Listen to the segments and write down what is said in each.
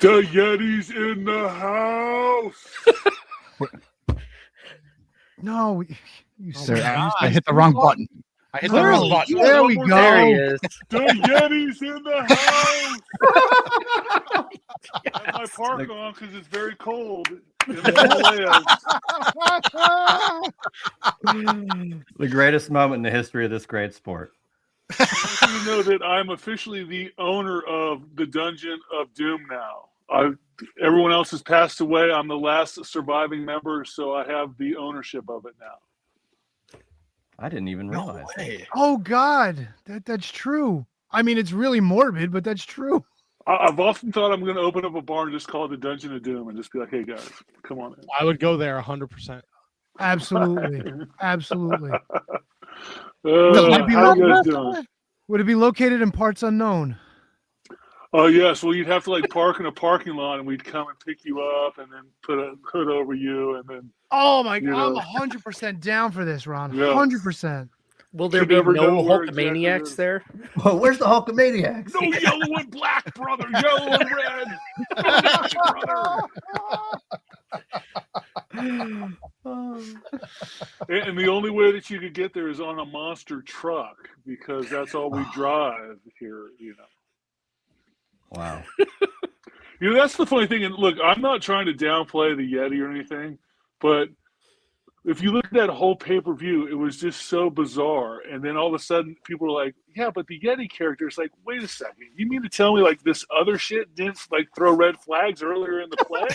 The Yeti's in the house. No, you sir, God. I hit the wrong button. I hit the wrong button. There we go. There he is. The Yeti's in the house. I have my park on because it's very cold in the Himalayas. The greatest moment in the history of this great sport. I want you to know that I'm officially the owner of the Dungeon of Doom now. Everyone else has passed away. I'm the last surviving member, so I have the ownership of it now. I didn't even realize. Oh God, that's true. I mean, it's really morbid, but that's true. I've often thought I'm going to open up a bar and just call it the Dungeon of Doom and just be like, "Hey guys, come on in." I would go there 100%. Absolutely, absolutely. How you guys doing? Would it be located in parts unknown? Oh yes. Well, you'd have to like park in a parking lot, and we'd come and pick you up, and then put a hood over you, and then. Oh my God, I'm 100% down for this, Ron. 100%. Will there be no Hulkamaniacs there? Well, where's the Hulkamaniacs? No yellow and black, brother. Yellow and red. And the only way that you could get there is on a monster truck because that's all we drive here, you know. Wow. You know, that's the funny thing. And look, I'm not trying to downplay the Yeti or anything, but if you look at that whole pay-per-view, it was just so bizarre. And then all of a sudden, people were like, yeah, but the Yeti character is like, wait a second. You mean to tell me, like, this other shit didn't, like, throw red flags earlier in the play?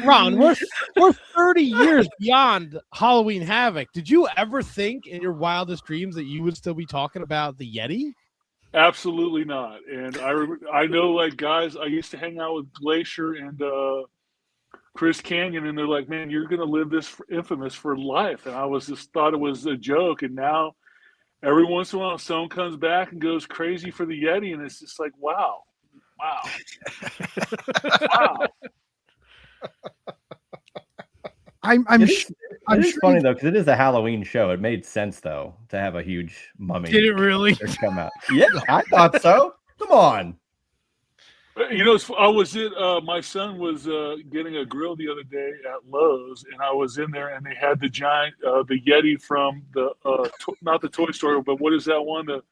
Ron, we're 30 years beyond Halloween Havoc. Did you ever think in your wildest dreams that you would still be talking about the Yeti? Absolutely not. And I know, like, guys, I used to hang out with Glacier and Chris Canyon, and they're like, man, you're going to live this infamous for life. And I was just thought it was a joke. And now every once in a while, someone comes back and goes crazy for the Yeti. And it's just like, wow. Wow. It's funny though, because it is a Halloween show. It made sense though to have a huge mummy. Did it really come out? Yeah, I thought so. Come on. You know, my son was getting a grill the other day at Lowe's, and I was in there, and they had the giant, the Yeti from the not the Toy Story, but what is that one? The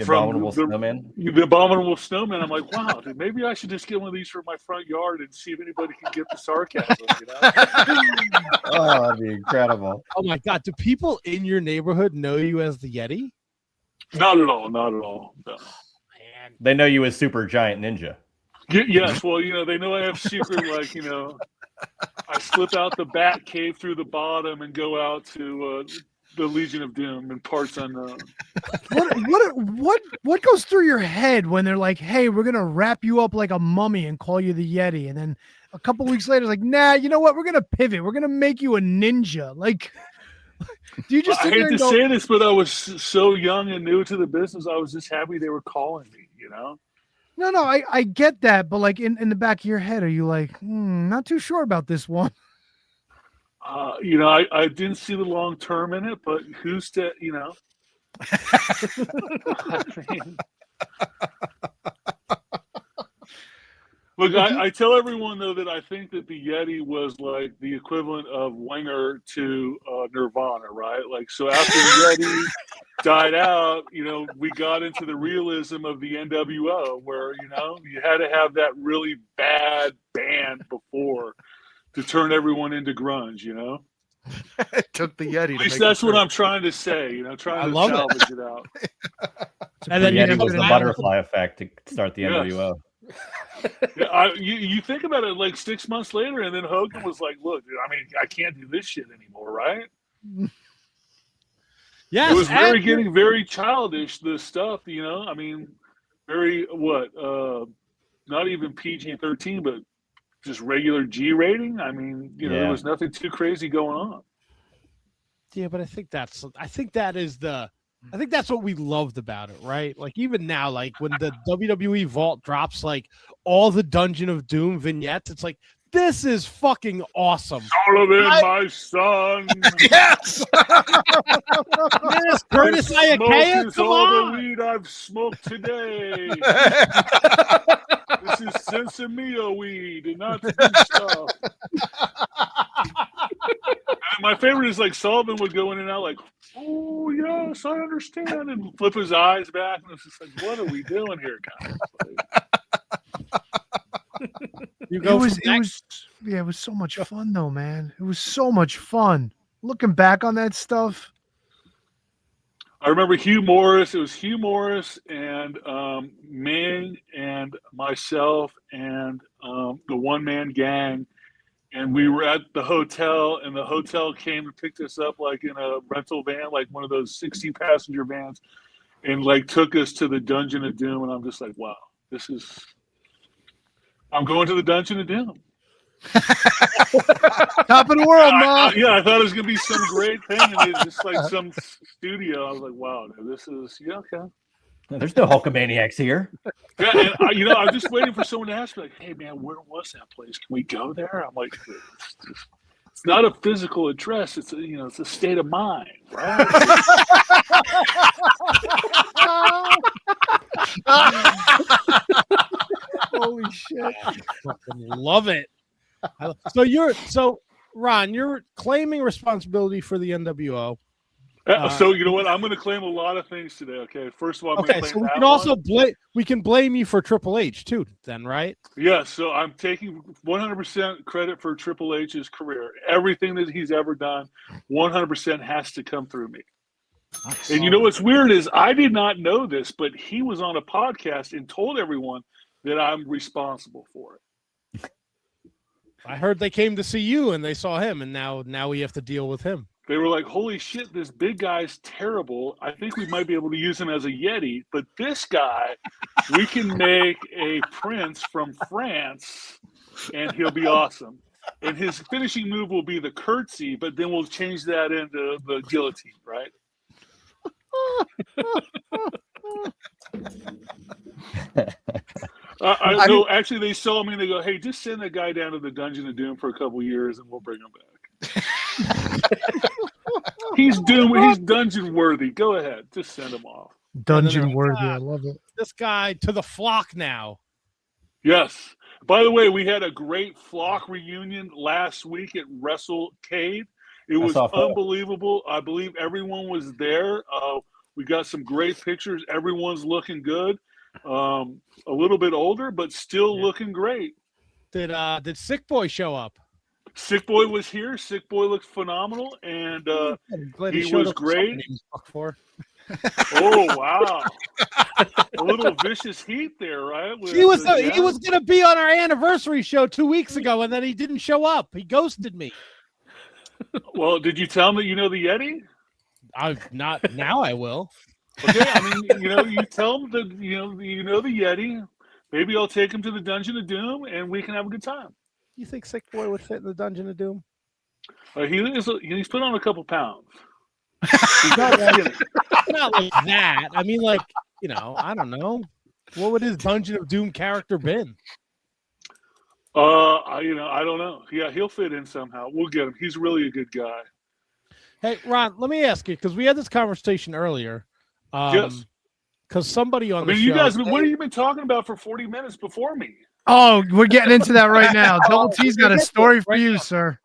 Abominable Snowman. The Abominable Snowman. I'm like, wow, dude, maybe I should just get one of these for my front yard and see if anybody can get the sarcasm. You know? Oh, that'd be incredible. Oh my God, do people in your neighborhood know you as the Yeti? Not at all. Not at all. No. Man. They know you as Super Giant Ninja. Yes, well, you know, they know I have secret, like, you know, I slip out the bat cave through the bottom and go out to the Legion of Doom in parts unknown. What goes through your head when they're like, hey, we're gonna wrap you up like a mummy and call you the Yeti, and then a couple weeks later, it's like, nah, you know what? We're gonna pivot. We're gonna make you a ninja. Like, do you just? I hate to say this, but I was so young and new to the business. I was just happy they were calling me. You know. No, I get that, but like in the back of your head, are you like, not too sure about this one? You know, I didn't see the long term in it, but who's to, you know? I mean, look, I tell everyone though that I think that the Yeti was like the equivalent of Winger to Nirvana, right? Like, so after the Yeti died out, you know, we got into the realism of the NWO, where, you know, you had to have that really bad band before to turn everyone into grunge, you know. It took the Yeti. At least that's what I'm trying to say, you know, trying to salvage it out. And then Yeti was the butterfly effect to start the NWO. Yeah, you think about it, like 6 months later, and then Hogan was like, "Look, dude, I mean, I can't do this shit anymore, right?" Yes, it was getting very childish. The stuff, you know, I mean, very not even PG-13, but just regular G rating. I mean, you know, there was nothing too crazy going on. Yeah, but I think that's what we loved about it, right? Like even now, like when the WWE Vault drops like all the Dungeon of Doom vignettes, it's like, this is fucking awesome. Sullivan, my son. Yes. Yes, Curtis Iakea, come on. weed I've smoked today. This is Sensimilla weed and not good stuff. And my favorite is like Sullivan would go in and out like, oh, yes, I understand, and flip his eyes back. And it's just like, what are we doing here, guys? You go. It was so much fun though, man. It was so much fun. Looking back on that stuff. I remember Hugh Morris. It was Hugh Morris and Ming and myself and the one-man gang. And we were at the hotel, and the hotel came and picked us up like in a rental van, like one of those 60-passenger vans, and like took us to the Dungeon of Doom. And I'm just like, wow, I'm going to the Dungeon of Doom. Top of the world, man. I thought it was going to be some great thing. And it's just like some studio. I was like, wow, this is, okay. There's no Hulkamaniacs here. Yeah, and I'm just waiting for someone to ask me, like, hey, man, where was that place? Can we go there? I'm like, it's not a physical address. It's it's a state of mind, right? Holy shit. I fucking love it. So Ron, you're claiming responsibility for the NWO. So you know what? I'm going to claim a lot of things today. Okay, first of all, I'm going to claim so we that can also one. we can blame you for Triple H too, then, right? Yeah, so I'm taking 100% credit for Triple H's career. Everything that he's ever done, 100% has to come through me. And you know what's weird is I did not know this, but he was on a podcast and told everyone that I'm responsible for it. I heard they came to see you and they saw him, and now we have to deal with him. They were like, holy shit, this big guy's terrible. I think we might be able to use him as a Yeti, but this guy, we can make a prince from France, and he'll be awesome. And his finishing move will be the curtsy, but then we'll change that into the guillotine, right? I know. Actually, they saw me and they go, hey, just send that guy down to the Dungeon of Doom for a couple years and we'll bring him back. He's dungeon worthy. Go ahead, just send him off. Dungeon worthy. I love it. This guy to the flock now. Yes. By the way, we had a great flock reunion last week at WrestleCade. It was unbelievable. I believe everyone was there. We got some great pictures. Everyone's looking good. A little bit older, but still looking great. Did Sick Boy show up? Sick Boy was here. Sick Boy looked phenomenal, and he was great. Oh wow! A little vicious heat there, right? He was going to be on our anniversary show 2 weeks ago, and then he didn't show up. He ghosted me. Well, did you tell him that you know the Yeti? Not now. I will. Okay, I mean, you tell him that you know the Yeti. Maybe I'll take him to the Dungeon of Doom, and we can have a good time. You think Sick Boy would fit in the Dungeon of Doom? He's put on a couple pounds. Not like that. I mean, like, I don't know. What would his Dungeon of Doom character been? I don't know. Yeah, he'll fit in somehow. We'll get him. He's really a good guy. Hey, Ron, let me ask you, because we had this conversation earlier. Yes. Because somebody on the show... you guys, what have you been talking about for 40 minutes before me? Oh, we're getting into that right now. Double T's got a story for you, sir.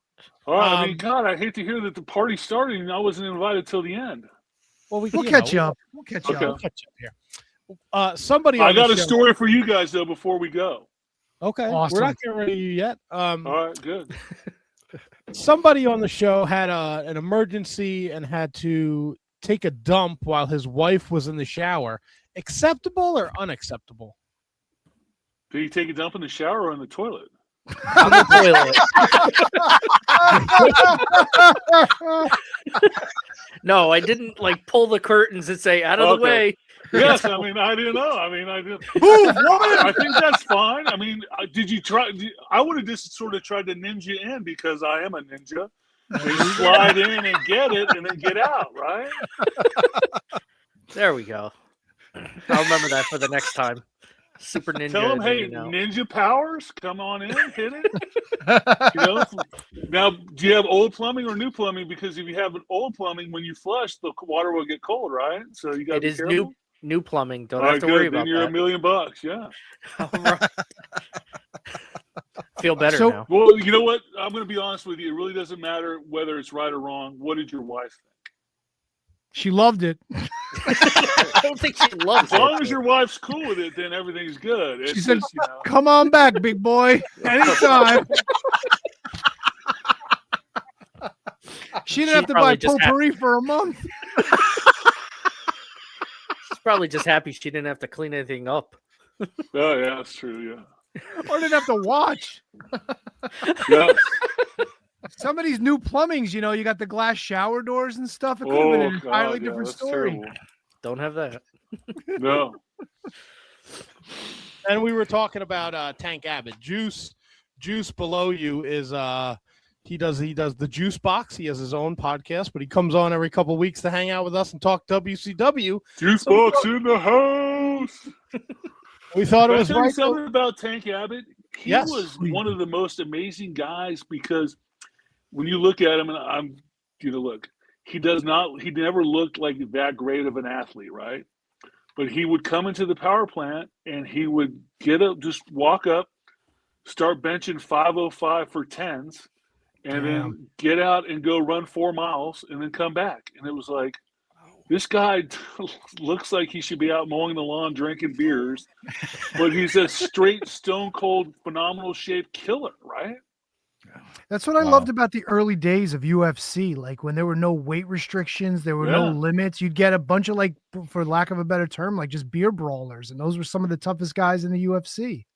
All right. God, I hate to hear that the party started and I wasn't invited till the end. Well, we'll catch you up. We'll catch you up. Here. Somebody. I got a story for you guys though before we go. Okay, awesome. We're not getting ready to you yet. All right, good. Somebody on the show had an emergency and had to take a dump while his wife was in the shower. Acceptable or unacceptable? Did he take a dump in the shower or in the toilet? On the toilet. No, I didn't pull the curtains and say out of the way. Yes, I mean I didn't know. Move, woman. I think that's fine. I mean, did you try? I would have just sort of tried to ninja in because I am a ninja. And slide in and get it, and then get out. Right? There we go. I'll remember that for the next time. Super Ninja. Tell them, hey, ninja powers, come on in, hit it. Now, do you have old plumbing or new plumbing? Because if you have an old plumbing, when you flush, the water will get cold, right? So you got to be careful. New plumbing. Don't All have right, to good. worry Then about you're that. $1 million. Yeah. All right. Feel better So- now. Well, you know what? I'm going to be honest with you. It really doesn't matter whether it's right or wrong. What did your wife think? She loved it. I don't think she loves As long it. as your wife's cool with it, then everything's good. It's She said, just, "Come on back, big boy. Anytime." She didn't She's have to buy probably just potpourri for a month. She's probably just happy she didn't have to clean anything up. oh yeah, that's true. Yeah. Or didn't have to watch. Yes. Some of these new plumbings, you got the glass shower doors and stuff. It could have been an entirely God, different that's story. terrible. Don't have that. No. And we were talking about Tank Abbott. Juice below you is he does the Juice Box. He has his own podcast, but he comes on every couple of weeks to hang out with us and talk WCW. Juice box in the house. We thought it Can I was tell you right. something about Tank Abbott? He Yes. was one of the most amazing guys because when you look at him, and look, he never looked like that great of an athlete, right? But he would come into the power plant and he would get up, just walk up, start benching 505 for 10s, and then get out and go run 4 miles and then come back. And it was like, this guy looks like he should be out mowing the lawn, drinking beers, but he's a straight, stone cold, phenomenal shaped killer, right? That's what I loved about the early days of UFC. Like when there were no weight restrictions, there were no limits. You'd get a bunch of, like, for lack of a better term, like just beer brawlers. And those were some of the toughest guys in the UFC.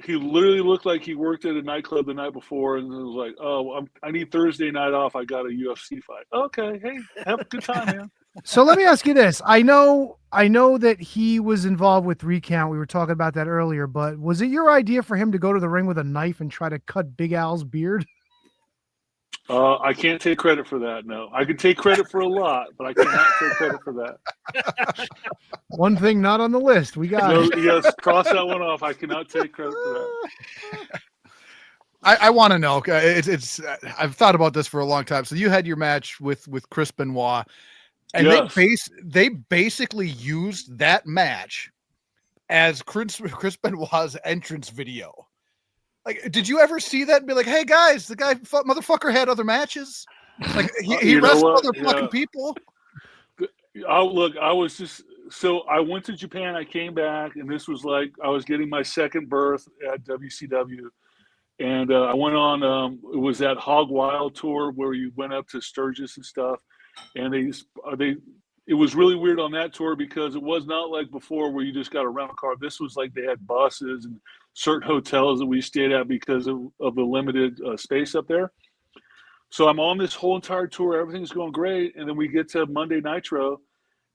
He literally looked like he worked at a nightclub the night before and it was like, oh, I need Thursday night off. I got a UFC fight. Okay, hey, have a good time, man. So let me ask you this. I know that he was involved with Recount. We were talking about that earlier, but was it your idea for him to go to the ring with a knife and try to cut Big Al's beard? I can't take credit for that. No, I can take credit for a lot, but I cannot take credit for that. One thing not on the list. We got it. Yes, cross that one off. I cannot take credit for that. I want to know. It's I've thought about this for a long time. So you had your match with Chris Benoit, and Yes. they basically used that match as Chris Benoit's entrance video. Like, did you ever see that and be like, "Hey guys, the guy motherfucker had other matches. Like he You know wrestled what? other fucking people." I was just so I went to Japan. I came back, and this was like I was getting my second birth at WCW, and I went on. It was that Hog Wild tour where you went up to Sturgis and stuff, and it was really weird on that tour because it was not like before where you just got a rental car. This was like they had buses and certain hotels that we stayed at because of the limited space up there. So I'm on this whole entire tour. Everything's going great. And then we get to Monday Nitro,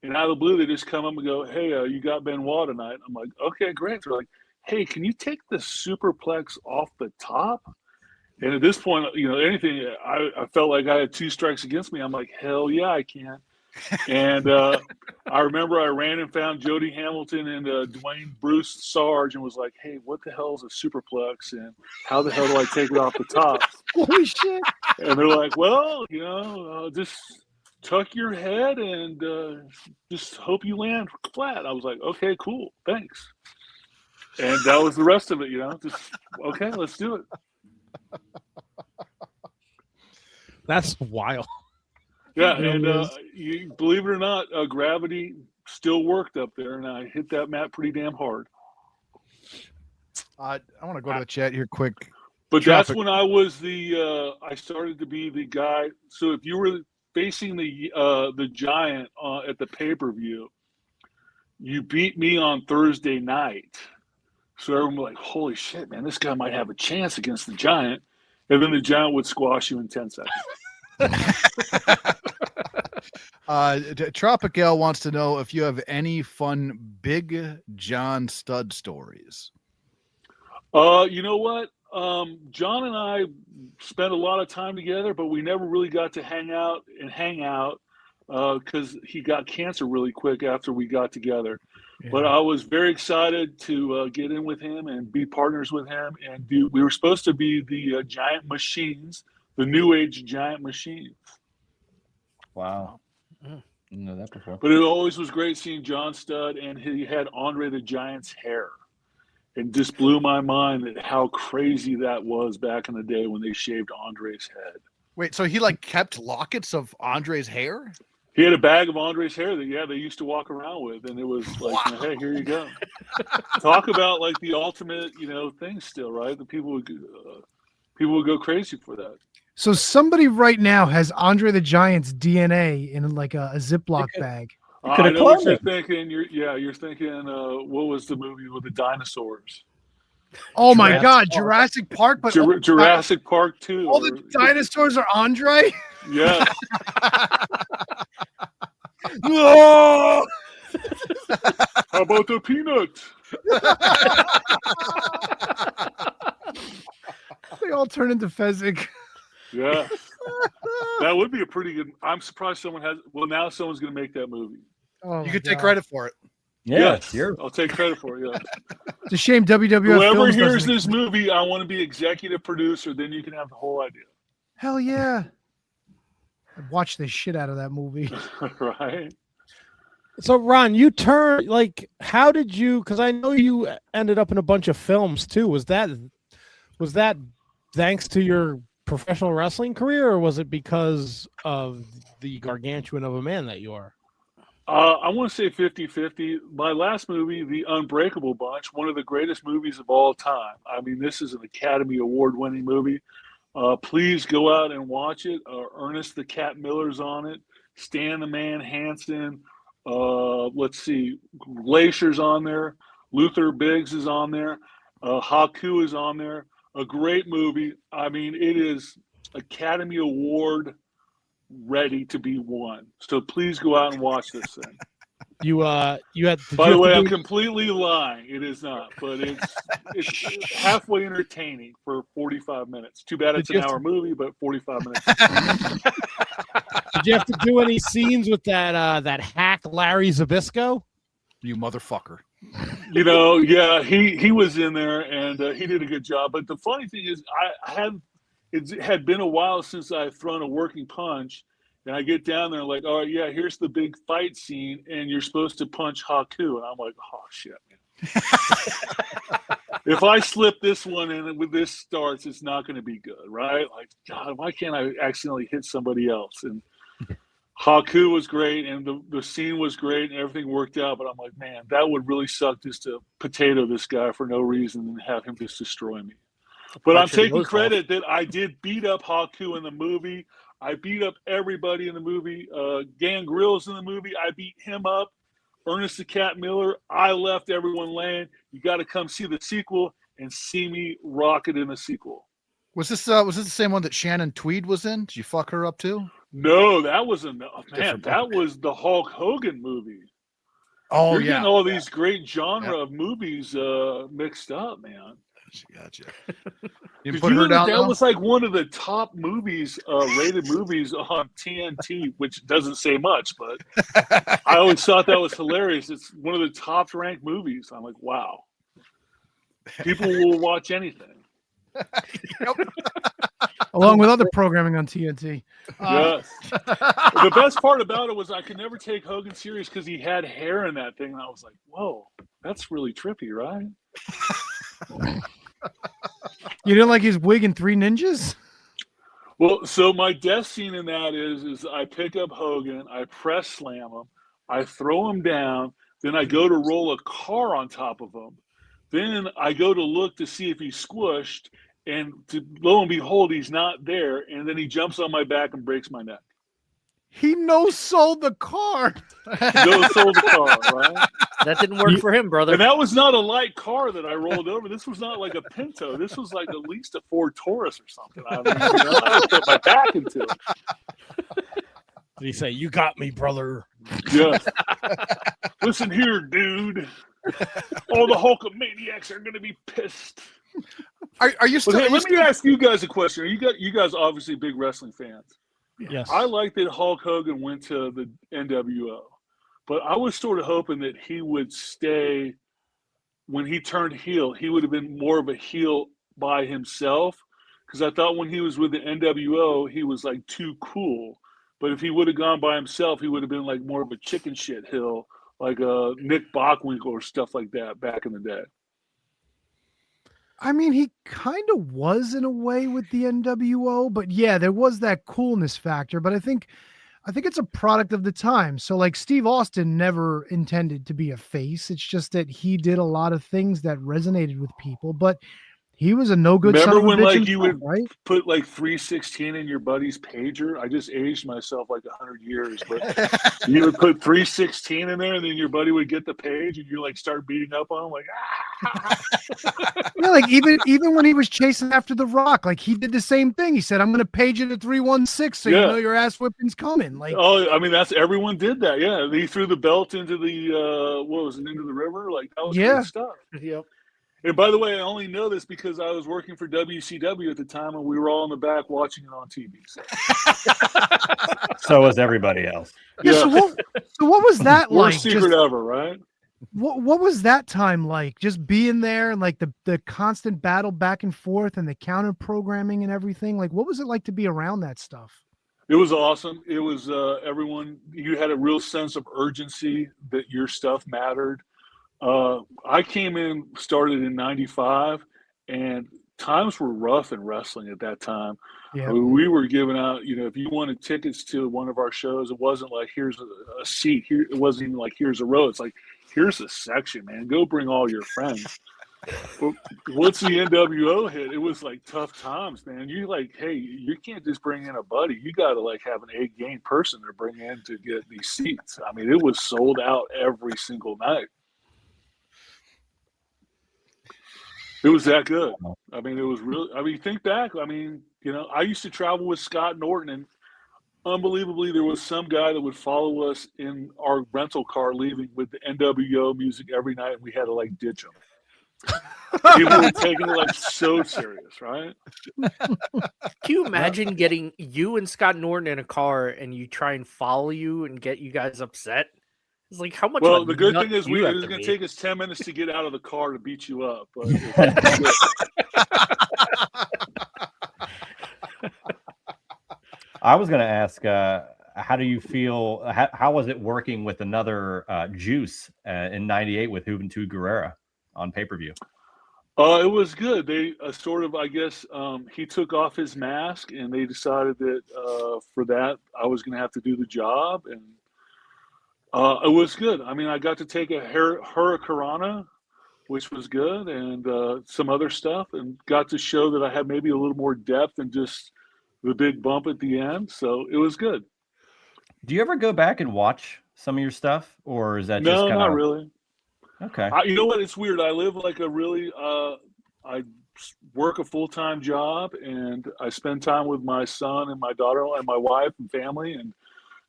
and out of the blue, they just come up and go, "Hey, you got Benoit tonight." I'm like, "Okay, great." They're like, "Hey, can you take the superplex off the top?" And at this point, anything, I felt like I had 2 strikes against me. I'm like, "Hell yeah, I can." And I remember I ran and found Jody Hamilton and Dwayne Bruce Sarge and was like, "Hey, what the hell is a superplex? And how the hell do I take it off the top?" Holy shit. And they're like, "Well, just tuck your head and just hope you land flat." I was like, "Okay, cool. Thanks." And that was the rest of it, just, okay, let's do it. That's wild. Yeah, and you believe it or not, gravity still worked up there, and I hit that mat pretty damn hard. I want to go to the chat here quick. But Traffic. that's when I was I started to be the guy. So if you were facing the Giant at the pay-per-view, you beat me on Thursday night. So everyone was like, "Holy shit, man, this guy might have a chance against the Giant." And then the Giant would squash you in 10 seconds. Tropical wants to know if you have any fun Big John Stud stories. You know what? John and I spent a lot of time together, but we never really got to hang out because he got cancer really quick after we got together. Yeah. But I was very excited to get in with him and be partners with him. And we were supposed to be the Giant Machines, the New Age Giant Machines. Wow. Didn't know that before. But it always was great seeing John Studd, and he had Andre the Giant's hair. It just blew my mind at how crazy that was back in the day when they shaved Andre's head. Wait, so he like kept lockets of Andre's hair? He had a bag of Andre's hair that they used to walk around with, and it was like, hey, here you go. Talk about like the ultimate, thing still, right? The people would go crazy for that. So somebody right now has Andre the Giant's DNA in like a Ziploc bag. I know what you're thinking. You're thinking. What was the movie with the dinosaurs? Oh my God, Jurassic Park, but Jurassic Park 2. All the dinosaurs are Andre. Yeah. No. How about the peanut? They all turn into Fezzik. Yeah. That would be a pretty good. I'm surprised someone has. Well, now someone's going to make that movie. Oh, you could take credit for it. Yeah, yes, I'll take credit for it. Yeah. It's a shame WWF. Whoever hears this movie, I want to be executive producer. Then you can have the whole idea. Hell yeah! I'd watch the shit out of that movie. Right. So Ron, you turned how did you? Because I know you ended up in a bunch of films too. Was that thanks to your professional wrestling career, or was it because of the gargantuan of a man that you are? I want to say 50-50. My last movie, The Unbreakable Bunch, one of the greatest movies of all time. I mean, this is an Academy Award-winning movie. Please go out and watch it. Ernest the Cat Miller's on it. Stan the Man Hansen. Let's see. Glacier's on there. Luther Biggs is on there. Haku is on there. A great movie. I mean, it is Academy Award ready to be won. So please go out and watch this thing. By the way, I'm completely lying. It is not, but it's halfway entertaining for 45 minutes. Too bad it's an hour movie, but 45 minutes. Did you have to do any scenes with that hack Larry Zbyszko? You motherfucker. Yeah, he was in there and he did a good job. But the funny thing is, it had been a while since I've thrown a working punch, and I get down there like, all right, yeah, here's the big fight scene, and you're supposed to punch Haku, and I'm like, oh shit, man. If I slip this one and when this starts, it's not going to be good, right? Like, God, why can't I accidentally hit somebody else? And Haku was great, and the scene was great, and everything worked out. But I'm like, man, that would really suck just to potato this guy for no reason and have him just destroy me. But I'm taking credit that I did beat up Haku in the movie. I beat up everybody in the movie. Gangrel's in the movie. I beat him up. Ernest the Cat Miller. I left everyone laying. You got to come see the sequel and see me rock it in the sequel. Was this the same one that Shannon Tweed was in? Did you fuck her up too? No, that was that was the Hulk Hogan movie. Oh, You're getting all these great genre of movies mixed up, man. Gotcha. You put her down. That was like one of the top movies, rated movies on TNT, which doesn't say much, but I always thought that was hilarious. It's one of the top ranked movies. I'm like, wow. People will watch anything. Along with other programming on TNT. Yes. The best part about it was I could never take Hogan serious because he had hair in that thing. And I was like, whoa, that's really trippy, right? You didn't like his wig in Three Ninjas? Well, so my death scene in that is I pick up Hogan, I press slam him, I throw him down, then I go to roll a car on top of him. Then I go to look to see if he's squished, and lo and behold, he's not there. And then he jumps on my back and breaks my neck. He no-sold the car. No-sold the car, right? That didn't work for him, brother. And that was not a light car that I rolled over. This was not like a Pinto. This was like at least a Ford Taurus or something. I mean, I put my back into it. Did he say, "You got me, brother"? Yeah. Listen here, dude. All the Hulkamaniacs are going to be pissed. Are you still? Hey, let me ask you guys a question. You guys obviously big wrestling fans. Yes. I like that Hulk Hogan went to the NWO, but I was sort of hoping that he would stay. When he turned heel, he would have been more of a heel by himself, because I thought when he was with the NWO, he was like too cool. But if he would have gone by himself, he would have been like more of a chicken shit hill, like Nick Bockwinkel or stuff like that back in the day. I mean, he kind of was in a way with the NWO, but yeah, there was that coolness factor. But I think it's a product of the time. So like Steve Austin never intended to be a face. It's just that he did a lot of things that resonated with people, but he was a no good son Remember of a when bitch like himself, you would right? put like 316 in your buddy's pager? I just aged myself like 100 years, but you would put 316 in there, and then your buddy would get the page, and you like start beating up on him, like Yeah, like even when he was chasing after The Rock, like he did the same thing. He said, "I'm going to page you to 316, so you Yeah. know your ass whipping's coming." Like, oh, I mean that's everyone did that. Yeah, he threw the belt into the what was it, into the river? Like that was Yeah. good stuff. Yep. And by the way, I only know this because I was working for WCW at the time, and we were all in the back watching it on TV. So was everybody else. yeah. So what was that like? Worst secret ever, right? What was that time like? Just being there and like the constant battle back and forth and the counter programming and everything. Like, what was it like to be around that stuff? It was awesome. It was everyone. You had a real sense of urgency that your stuff mattered. I started in '95, and times were rough in wrestling at that time. Yeah. I mean, we were giving out, if you wanted tickets to one of our shows, it wasn't like here's a seat. Here, it wasn't even like here's a row. It's like here's a section, man. Go bring all your friends. But once the NWO hit, it was like tough times, man. You like, hey, you can't just bring in a buddy. You got to like have an A-game person to bring in to get these seats. I mean, it was sold out every single night. It was that good. I mean, it was really. I mean, think back. I mean, I used to travel with Scott Norton, and unbelievably, there was some guy that would follow us in our rental car leaving with the NWO music every night, and we had to like ditch him. People were taking it like so serious, right? Can you imagine getting you and Scott Norton in a car and you try and follow you and get you guys upset? It's like how much. Well, the good thing is it it was going to take us 10 minutes to get out of the car to beat you up. But I was going to ask, how do you feel? How was it working with another Juice in '98 with Juventud Guerrera on pay-per-view? It was good. They sort of, I guess, he took off his mask, and they decided that for that I was going to have to do the job, and it was good. I mean, I got to take a Hurricanrana, which was good, and some other stuff, and got to show that I had maybe a little more depth than just the big bump at the end. So it was good. Do you ever go back and watch some of your stuff, or is that No, just kind of not really. Okay. You know what? It's weird. I live like a really, I work a full-time job, and I spend time with my son and my daughter and my wife and family, and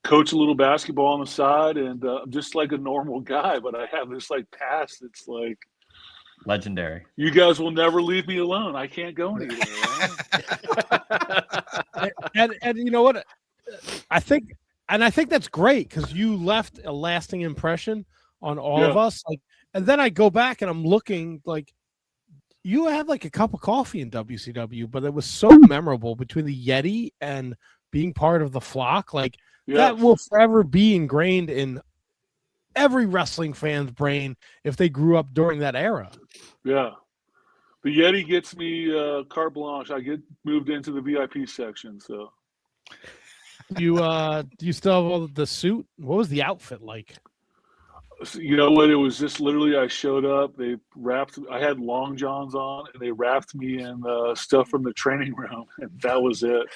coach a little basketball on the side, and I'm just like a normal guy, but I have this like past that's like legendary. You guys will never leave me alone. I can't go anywhere. Right? and you know what? I think that's great because you left a lasting impression on all of us. Like, and then I go back and I'm looking like you had like a cup of coffee in WCW, but it was so memorable between the Yeti and being part of the Flock. Like that will forever be ingrained in every wrestling fan's brain if they grew up during that era. Yeah. The Yeti gets me carte blanche. I get moved into the VIP section. So do you still have all the suit? What was the outfit like? You know what? It was just literally I showed up. They wrapped. I had long johns on, and they wrapped me in stuff from the training room, and that was it.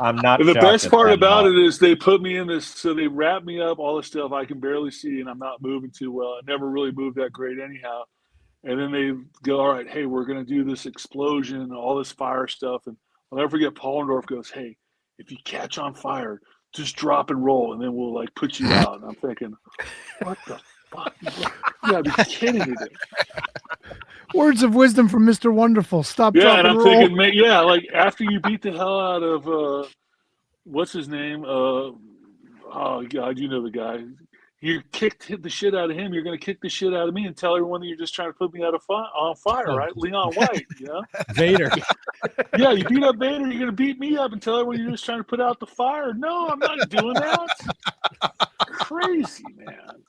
I'm not. And the best part about it is they put me in this. So they wrapped me up, all the stuff I can barely see, and I'm not moving too well. I never really moved that great anyhow. And then they go, all right, hey, we're going to do this explosion and all this fire stuff. And I'll never forget Paulendorf goes, hey, if you catch on fire, just drop and roll, and then we'll like put you out. And I'm thinking, what the fuck? You gotta be kidding me, dude. Words of wisdom from Mr. Wonderful. Stop, drop, and I'm roll. thinking, man, like after you beat the hell out of what's his name? Oh God, you know the guy. You hit the shit out of him. You're going to kick the shit out of me and tell everyone that you're just trying to put me on fire, Oh. right? Leon White, you know? Vader. Yeah, you beat up Vader. You're going to beat me up and tell everyone you're just trying to put out the fire. No, I'm not doing that. Crazy, man.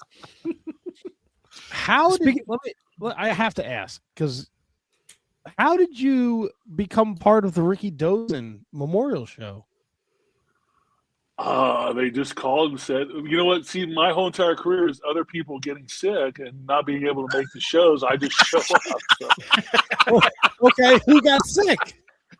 How did I have to ask, because how did you become part of the Ricky Dozen Memorial Show? They just called and said, you know what? See, my whole entire career is other people getting sick and not being able to make the shows. I just show up. So. Okay, who got sick?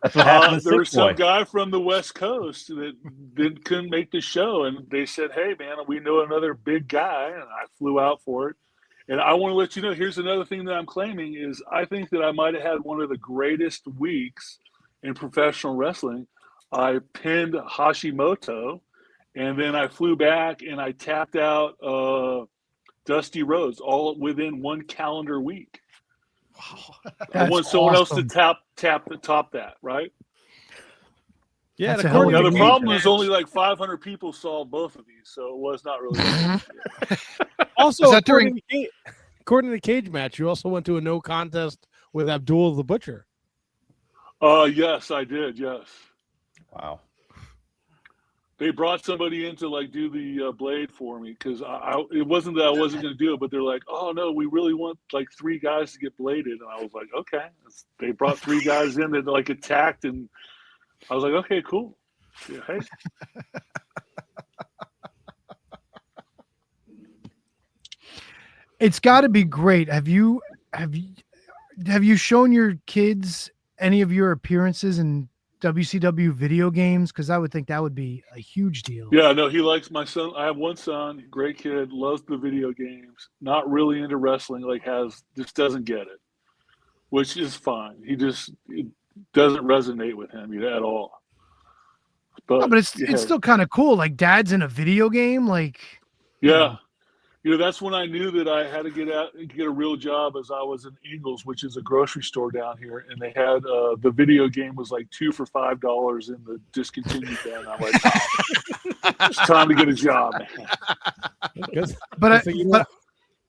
That's what happened to There was Sick Boy. some guy from the West Coast that couldn't make the show, and they said, hey, man, we know another big guy, and I flew out for it. And I want to let you know, here's another thing that I'm claiming is I think that I might have had one of the greatest weeks in professional wrestling. I pinned Hashimoto, and then I flew back and I tapped out Dusty Rhodes all within one calendar week. I want someone else to top that, right? Yeah, That's a hell of Now, a the game. problem is only like 500 people saw both of these, so it was not really. Also, Is that according to the cage match, you also went to a no contest with Abdul the Butcher. Yes, I did. Yes. Wow. They brought somebody in to like do the blade for me because it wasn't that I wasn't going to do it, but they're like, oh no, we really want like 3 guys to get bladed, and I was like, okay. They brought 3 guys in that like attacked, and I was like, okay, cool. Yeah, hey. It's got to be great. Have you shown your kids any of your appearances in WCW video games? Because I would think that would be a huge deal. Yeah, no, he likes my son. I have one son, great kid, loves the video games, not really into wrestling, just doesn't get it, which is fine. It doesn't resonate with him at all. But, But it's still kind of cool. Like dad's in a video game. Like, yeah. That's when I knew that I had to get out and get a real job as I was in Ingles, which is a grocery store down here. And they had the video game was like 2 for $5 in the discontinued bin. I'm like, it's time to get a job, man. But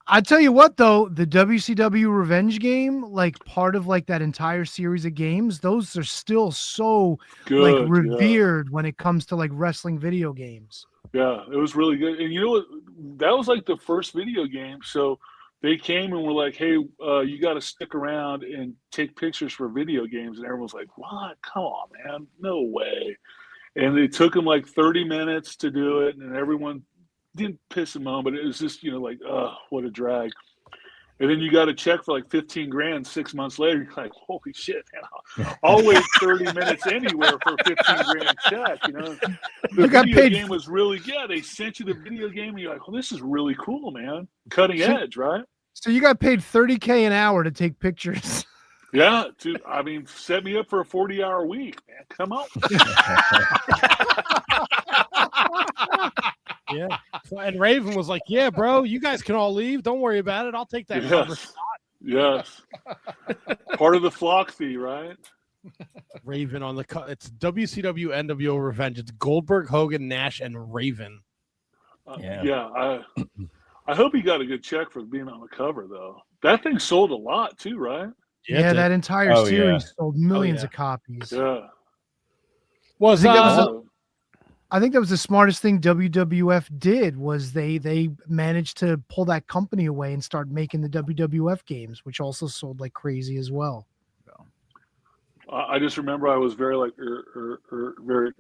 I tell you what, though, the WCW Revenge game, like part of like that entire series of games, those are still so Good, like revered when it comes to like wrestling video games. Yeah, it was really good. And you know what? That was like the first video game. So they came and were like, hey, you got to stick around and take pictures for video games. And everyone's like, what? Come on, man. No way. And it took them like 30 minutes to do it. And everyone didn't piss them on, but it was just, like, oh, what a drag. And then you got a check for like 15 grand 6 months later. You're like, holy shit, man. I'll wait 30 minutes anywhere for a 15 grand check, The video game was really good. They sent you the video game and you're like, well, this is really cool, man. Cutting edge, right? So you got paid $30K an hour to take pictures. Yeah, set me up for a 40-hour week, man. Come on. Yeah. And Raven was like, yeah, bro, you guys can all leave. Don't worry about it. I'll take that. Yes. Part of the flock fee, right? Raven on the it's WCW NWO Revenge. It's Goldberg, Hogan, Nash, and Raven. I hope he got a good check for being on the cover, though. That thing sold a lot, too, right? Yeah, that entire series sold millions of copies. Yeah. I think that was the smartest thing WWF did was they managed to pull that company away and start making the WWF games, which also sold like crazy as well. I just remember I was very like very.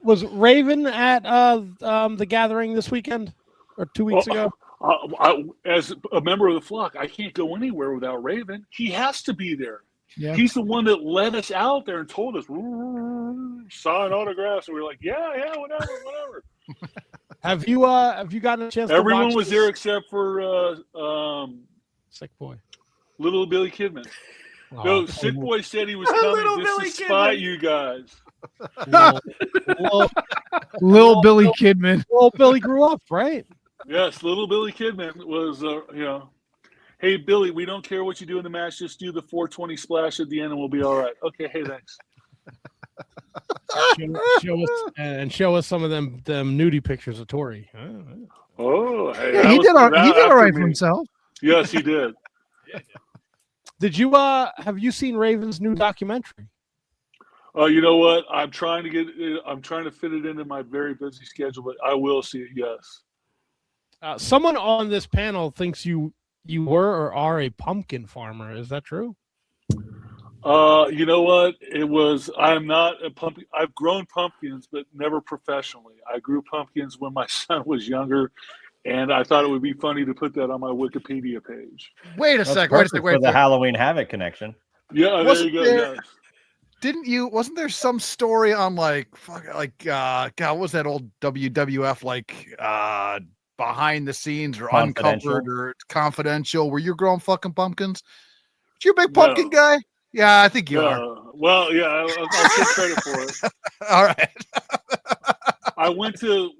Was Raven at the gathering this weekend or 2 weeks ago? As a member of the flock, I can't go anywhere without Raven. He has to be there. Yeah. He's the one that led us out there and told us, sign autographs. And we were like, yeah, whatever. Have you gotten a chance? Everyone to watch was there except for Sick Boy, little Billy Kidman. Oh. No, Sick Boy said he was coming just to spot you guys. Little Billy Kidman. Well, Billy grew up, right? Yes, little Billy Kidman was, hey, Billy, we don't care what you do in the match. Just do the 420 splash at the end and we'll be all right. Okay, hey, thanks. show us some of them nudie pictures of Tori. Oh, hey, Yeah, that he was- did all that right after for me. himself. Yes, he did. Did you have you seen Raven's new documentary? You know what? I'm trying to fit it into my very busy schedule, but I will see it. Yes. Someone on this panel thinks you were or are a pumpkin farmer. Is that true? You know what? I am not a pumpkin. I've grown pumpkins, but never professionally. I grew pumpkins when my son was younger, and I thought it would be funny to put that on my Wikipedia page. Wait a That's second. Wait a perfect second. for Wait. the Halloween Havoc connection. Yeah, there Wasn't you go. there- Yes. Wasn't there some story on God, what was that old WWF behind the scenes or Confidential? uncovered or confidential where you're growing fucking pumpkins? You a big No. pumpkin guy? Yeah, I think you are. Well, yeah, I'll take credit for it. All right. I went to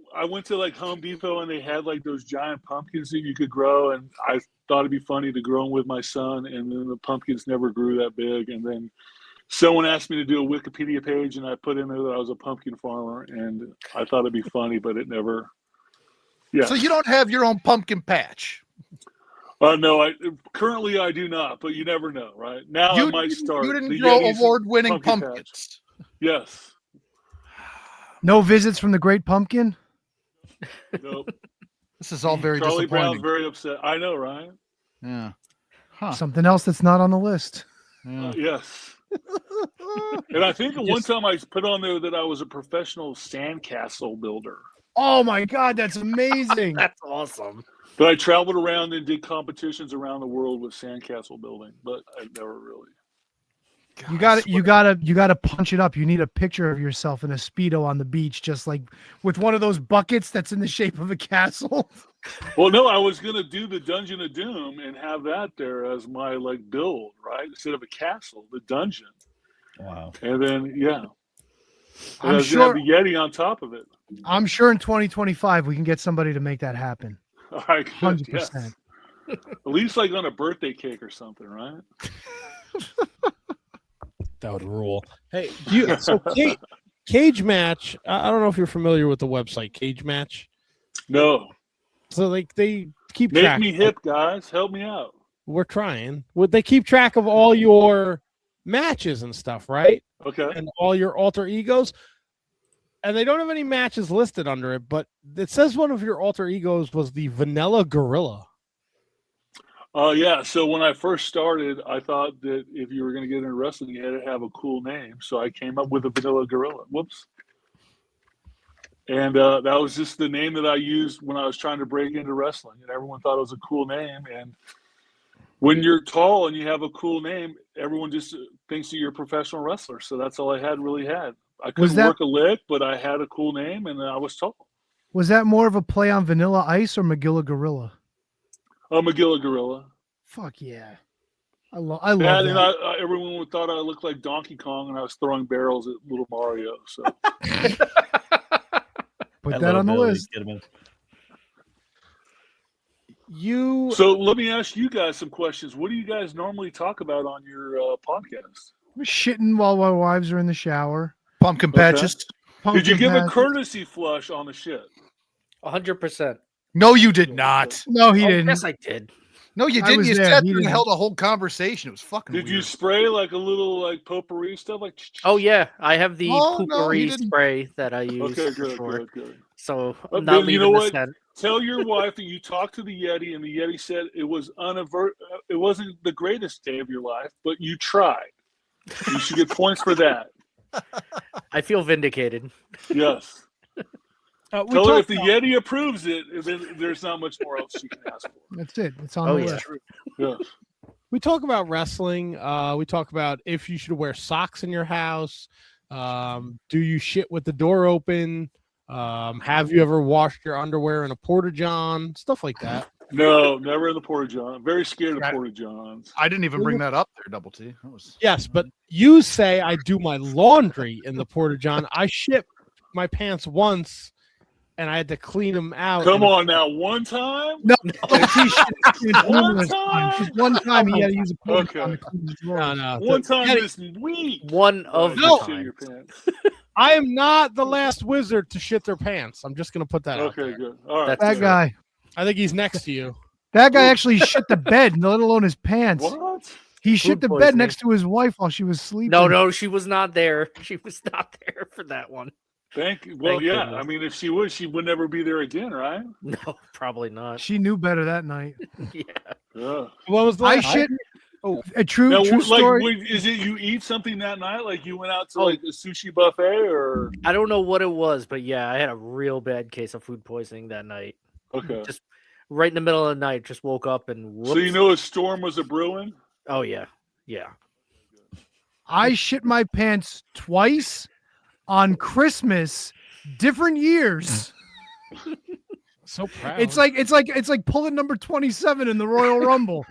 like Home Depot and they had like those giant pumpkins that you could grow, and I thought it'd be funny to grow them with my son, and then the pumpkins never grew that big, and then someone asked me to do a Wikipedia page, and I put in there that I was a pumpkin farmer, and I thought it'd be funny, but it never. Yeah. So you don't have your own pumpkin patch? No, currently I do not, but you never know, right? Now I might start. You didn't the grow Yeti's award-winning pumpkin patch. pumpkins. Yes. No visits from the Great Pumpkin. Nope. This is all very Charlie Brown's disappointing. very upset. I know, Ryan. Yeah. Huh. Something else that's not on the list. Yeah. Yes. And I think at one time I put on there that I was a professional sandcastle builder. Oh my God, that's amazing. That's awesome. But I traveled around and did competitions around the world with sandcastle building, but I never really. You gotta punch it up. You need a picture of yourself in a Speedo on the beach, just like with one of those buckets that's in the shape of a castle. Well, no, I was gonna do the Dungeon of Doom and have that there as my build, right? Instead of a castle, the dungeon. Wow. And then and I I'm was gonna have sure. the Yeti on top of it. I'm sure in 2025 we can get somebody to make that happen. All right, good. 100%. Yes. At least on a birthday cake or something, right? That would rule. Hey, Cage Match. I don't know if you're familiar with the website Cage Match. No. So they keep Make track. me hip, guys. Help me out. We're trying. Would they keep track of all your matches and stuff, right? Okay. And all your alter egos? And they don't have any matches listed under it, but it says one of your alter egos was the Vanilla Gorilla. Yeah. So when I first started, I thought that if you were going to get into wrestling, you had to have a cool name. So I came up with a Vanilla Gorilla. Whoops. And that was just the name that I used when I was trying to break into wrestling. And everyone thought it was a cool name. And when you're tall and you have a cool name, everyone just thinks that you're a professional wrestler. So that's all I really had. I couldn't work a lick, but I had a cool name and I was tall. Was that more of a play on Vanilla Ice or Magilla Gorilla? Magilla Gorilla. Fuck yeah. I love that. And everyone thought I looked like Donkey Kong and I was throwing barrels at little Mario. So Put that on the list. So let me ask you guys some questions. What do you guys normally talk about on your podcast? We're shitting while our wives are in the shower. Pumpkin patches. Did you give patches. a courtesy flush on the shit? 100%. No, you did not. No, he didn't. Yes, I did. No, you I didn't. was You there. sat He there and didn't. held a whole conversation. It was fucking Did weird. you spray a little potpourri stuff Oh yeah, I have the Oh, no, poopery you didn't. spray that I use. Okay, for good, sure. good. So But I'm not then, you leaving know the what? scent. Tell your wife that you talked to the Yeti and the Yeti said it was it wasn't the greatest day of your life, but you tried. You should get points for that. I feel vindicated. Yes. We Tell her if talked the about- Yeti approves it, then there's not much more else you can ask for. That's it. It's on Oh the yeah. list. Yes. We talk about wrestling. We talk about if you should wear socks in your house. Do you shit with the door open? Have you ever washed your underwear in a porta-john? Stuff like that. No, never in the porta-john. I'm very scared of porta-johns. I didn't even bring that up there, Double T. That was... Yes, but you say I do my laundry in the porta-john. I shit my pants once, and I had to clean him out. Come on now, one time? No, he shit One numerous times. time? Just one time he had to use a porta Okay. john to clean his No, drawers. no. One time Yeti, this week. One of You the shit time. your pants. I am not the last wizard to shit their pants. I'm just gonna put that out Okay, there. good. All right. That's That true. guy. I think he's next to you. That guy Ooh. actually shit the bed, let alone his pants. What? He shit Food the bed poisoning. next to his wife while she was sleeping. No, she was not there. She was not there for that one. Thank you. Well, Thank yeah. goodness. I mean, if she would never be there again, right? No, probably not. She knew better that night. Yeah. Yeah. What was the I last? shit. Oh. A true Now, true story. is it you eat something that night? Like you went out to Oh. like a sushi buffet, or I don't know what it was, but yeah, I had a real bad case of food poisoning that night. okay? Just right in the middle of the night, just woke up and whoops. So you know a storm was a brewing. Oh yeah, yeah. I shit my pants twice on Christmas, different years. So proud. It's like pulling number 27 in the Royal Rumble.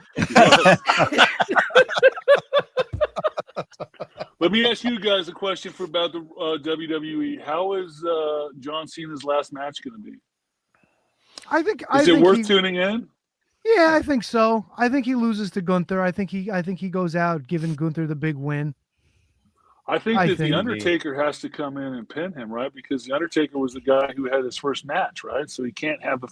Let me ask you guys a question about the WWE. How is John Cena's last match going to be? I think Is it worth tuning in? Yeah, I think so. I think he loses to Gunther. I think he goes out giving Gunther the big win. I think I that think the Undertaker has to come in and pin him, right? Because the Undertaker was the guy who had his first match, right? So he can't have the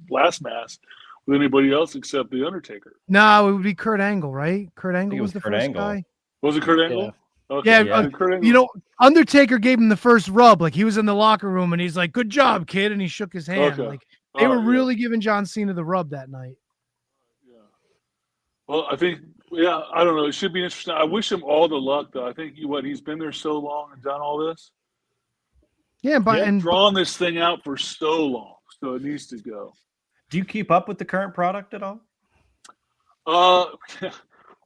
last match with anybody else except the Undertaker. No, it would be Kurt Angle, right? Kurt Angle it was was the Kurt first Angle. guy. Was it Kurt Angle? Okay. Yeah, Yeah. Kurt Angle. You know, Undertaker gave him the first rub. Like he was in the locker room and he's like, "Good job, kid," and he shook his hand. Okay. Like they All were right, yeah. really giving John Cena the rub that night. Yeah. Well, I think, yeah, I don't know. It should be interesting. I wish him all the luck, though. I think he's been there so long and done all this. Yeah, but He's drawn this thing out for so long, so it needs to go. Do you keep up with the current product at all?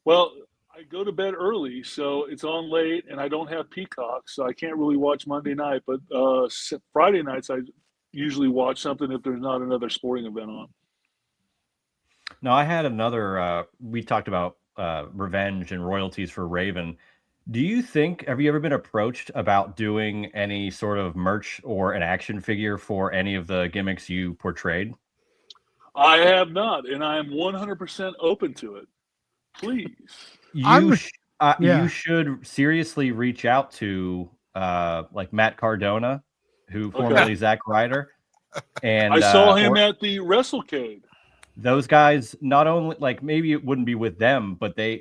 Well, I go to bed early, so it's on late, and I don't have Peacock, so I can't really watch Monday night. But Friday nights, I usually watch something if there's not another sporting event on. No, I had another. We talked about revenge and royalties for Raven. Do you think, have you ever been approached about doing any sort of merch or an action figure for any of the gimmicks you portrayed? I have not, and I am 100% open to it. Please. You yeah. should seriously reach out to like Matt Cardona, who formerly Zack Ryder. And I saw him at the WrestleCade. Those guys, not only, like, maybe it wouldn't be with them, but they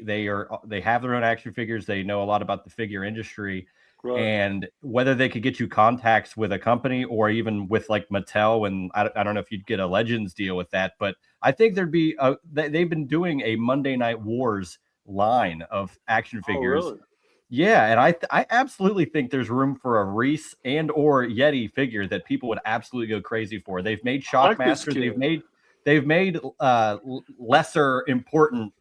have their own action figures. They know a lot about the figure industry. Right. And whether they could get you contacts with a company or even with like Mattel, and I don't know if you'd get a Legends deal with that, but I think there'd be they've been doing a Monday Night Wars line of action figures. Oh, really? Yeah, and I absolutely think there's room for a Reese and or Yeti figure that people would absolutely go crazy for. They've made Shockmasters. They've made lesser important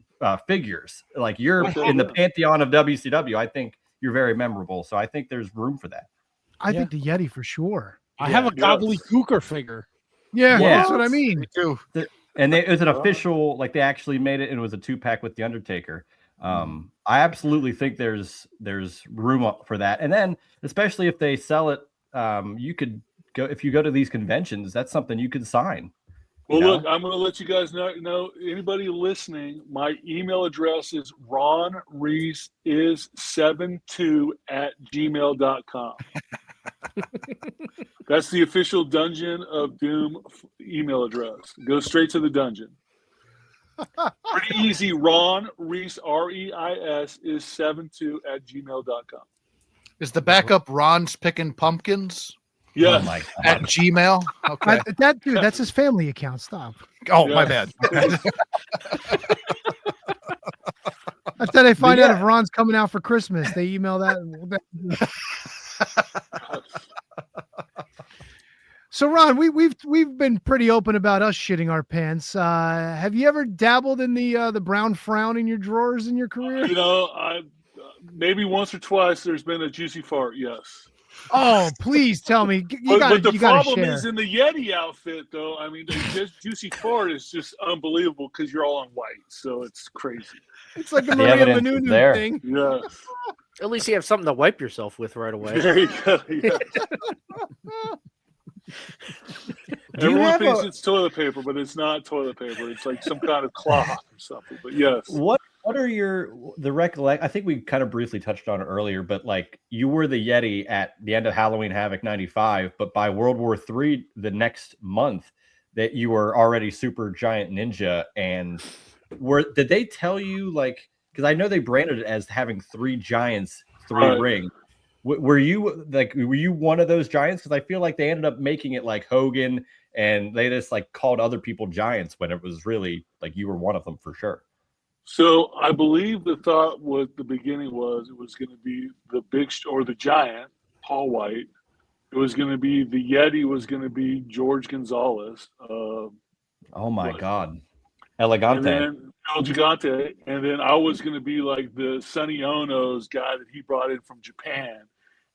figures. Like you're in the pantheon of WCW. I think you're very memorable. So I think there's room for that. I think the Yeti for sure. I have a Gobbledygooker figure. Yeah, Yeah. that's what I mean. Me too. And it was an official, like they actually made it, and it was a 2-pack with the Undertaker. I absolutely think there's room for that. And then, especially if they sell it, you could go, if you go to ththese conventions, that's something you could sign. Well, look, I'm going to let you guys know, anybody listening, my email address is ronreisis72@gmail.com. That's the official Dungeon of Doom email address. Go straight to the dungeon. Pretty easy. Ron Reis, REIS, is 72@gmail.com. Is the backup Ron's Picking Pumpkins Yes. Oh my at God. Gmail? Okay. That dude, that's his family account. Stop. Oh, Yeah. my bad. That's how they find out yeah. if Ron's coming out for Christmas. They email that. So Ron, we've been pretty open about us shitting our pants. Have you ever dabbled in the brown frown in your drawers in your career? You know, maybe once or twice there's been a juicy fart, yes. Oh, please tell me. But the you gotta problem share. is in the Yeti outfit, though. I mean, the juicy fart is just unbelievable because you're all on white, so it's crazy. It's like a The Maria evidence is Menounou there. thing. Yes. At least you have something to wipe yourself with right away. There you go. Yes. Everyone thinks it's toilet paper, but it's not toilet paper. It's like some kind of cloth or something. But yes. What are the recollect? I think we kind of briefly touched on it earlier, but like you were the Yeti at the end of Halloween Havoc 95, but by World War III, the next month, that you were already Super Giant Ninja. And did they tell you, like, because I know they branded it as having 3 giants, 3 rings. Were you one of those giants? Because I feel like they ended up making it like Hogan, and they just like called other people giants when it was really like you were one of them for sure. So I believe the thought was the beginning was it was going to be the big or the giant, Paul White. It was going to be the Yeti was going to be George Gonzalez. Oh my God. Elegante. And then El Gigante. And then I was going to be like the Sonny Ono's guy that he brought in from Japan.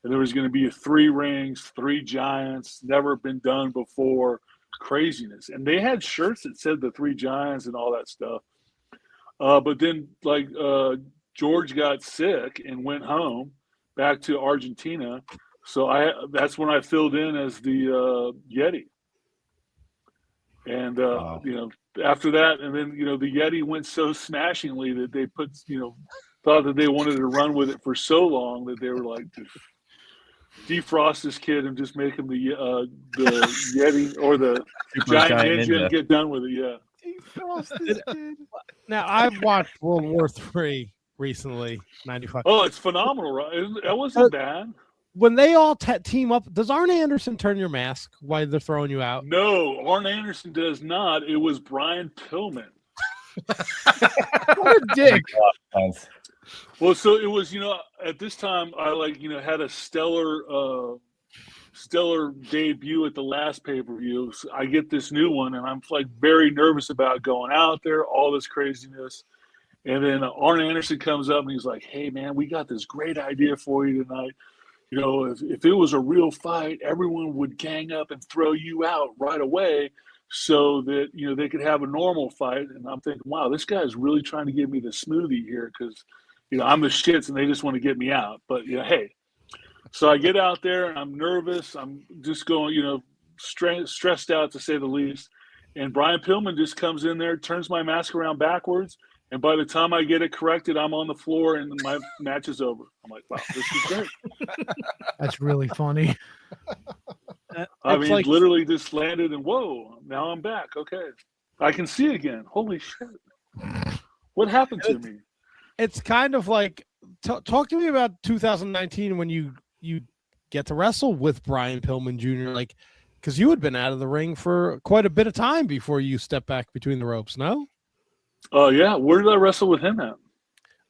And there was going to be 3 rings, 3 giants, never been done before, craziness. And they had shirts that said the 3 giants and all that stuff. But then, like, George got sick and went home back to Argentina. So that's when I filled in as the Yeti. And, you know, after that, and then, you know, the Yeti went so smashingly that they thought that they wanted to run with it for so long that they were like, defrost this kid and just make him the Yeti or the giant ninja and get done with it. Yeah. Defrost this kid. Now, I've watched World War III recently, 95. Oh, it's phenomenal, right? That wasn't bad. When they all team up, does Arn Anderson turn your mask while they're throwing you out? No, Arn Anderson does not. It was Brian Pillman. What a dick. Well, so it was, you know, at this time I had a stellar debut at the last pay-per-view. So I get this new one and I'm like very nervous about going out there, all this craziness. And then Arn Anderson comes up and he's like, "Hey man, we got this great idea for you tonight. You know, if it was a real fight, everyone would gang up and throw you out right away so that, you know, they could have a normal fight." And I'm thinking, wow, this guy's really trying to give me the smoothie here because, you know, I'm the shits and they just want to get me out. But, you know, hey. So I get out there and I'm nervous. I'm just going, you know, stressed out to say the least. And Brian Pillman just comes in there, turns my mask around backwards. And by the time I get it corrected, I'm on the floor and my match is over. I'm like, wow, this is great. That's really funny. I mean, literally just landed and whoa, now I'm back. Okay. I can see again. Holy shit. What happened to me? It's kind of like, talk to me about 2019 when you get to wrestle with Brian Pillman Jr. Like, because you had been out of the ring for quite a bit of time before you stepped back between the ropes, no? Oh, yeah. Where did I wrestle with him at?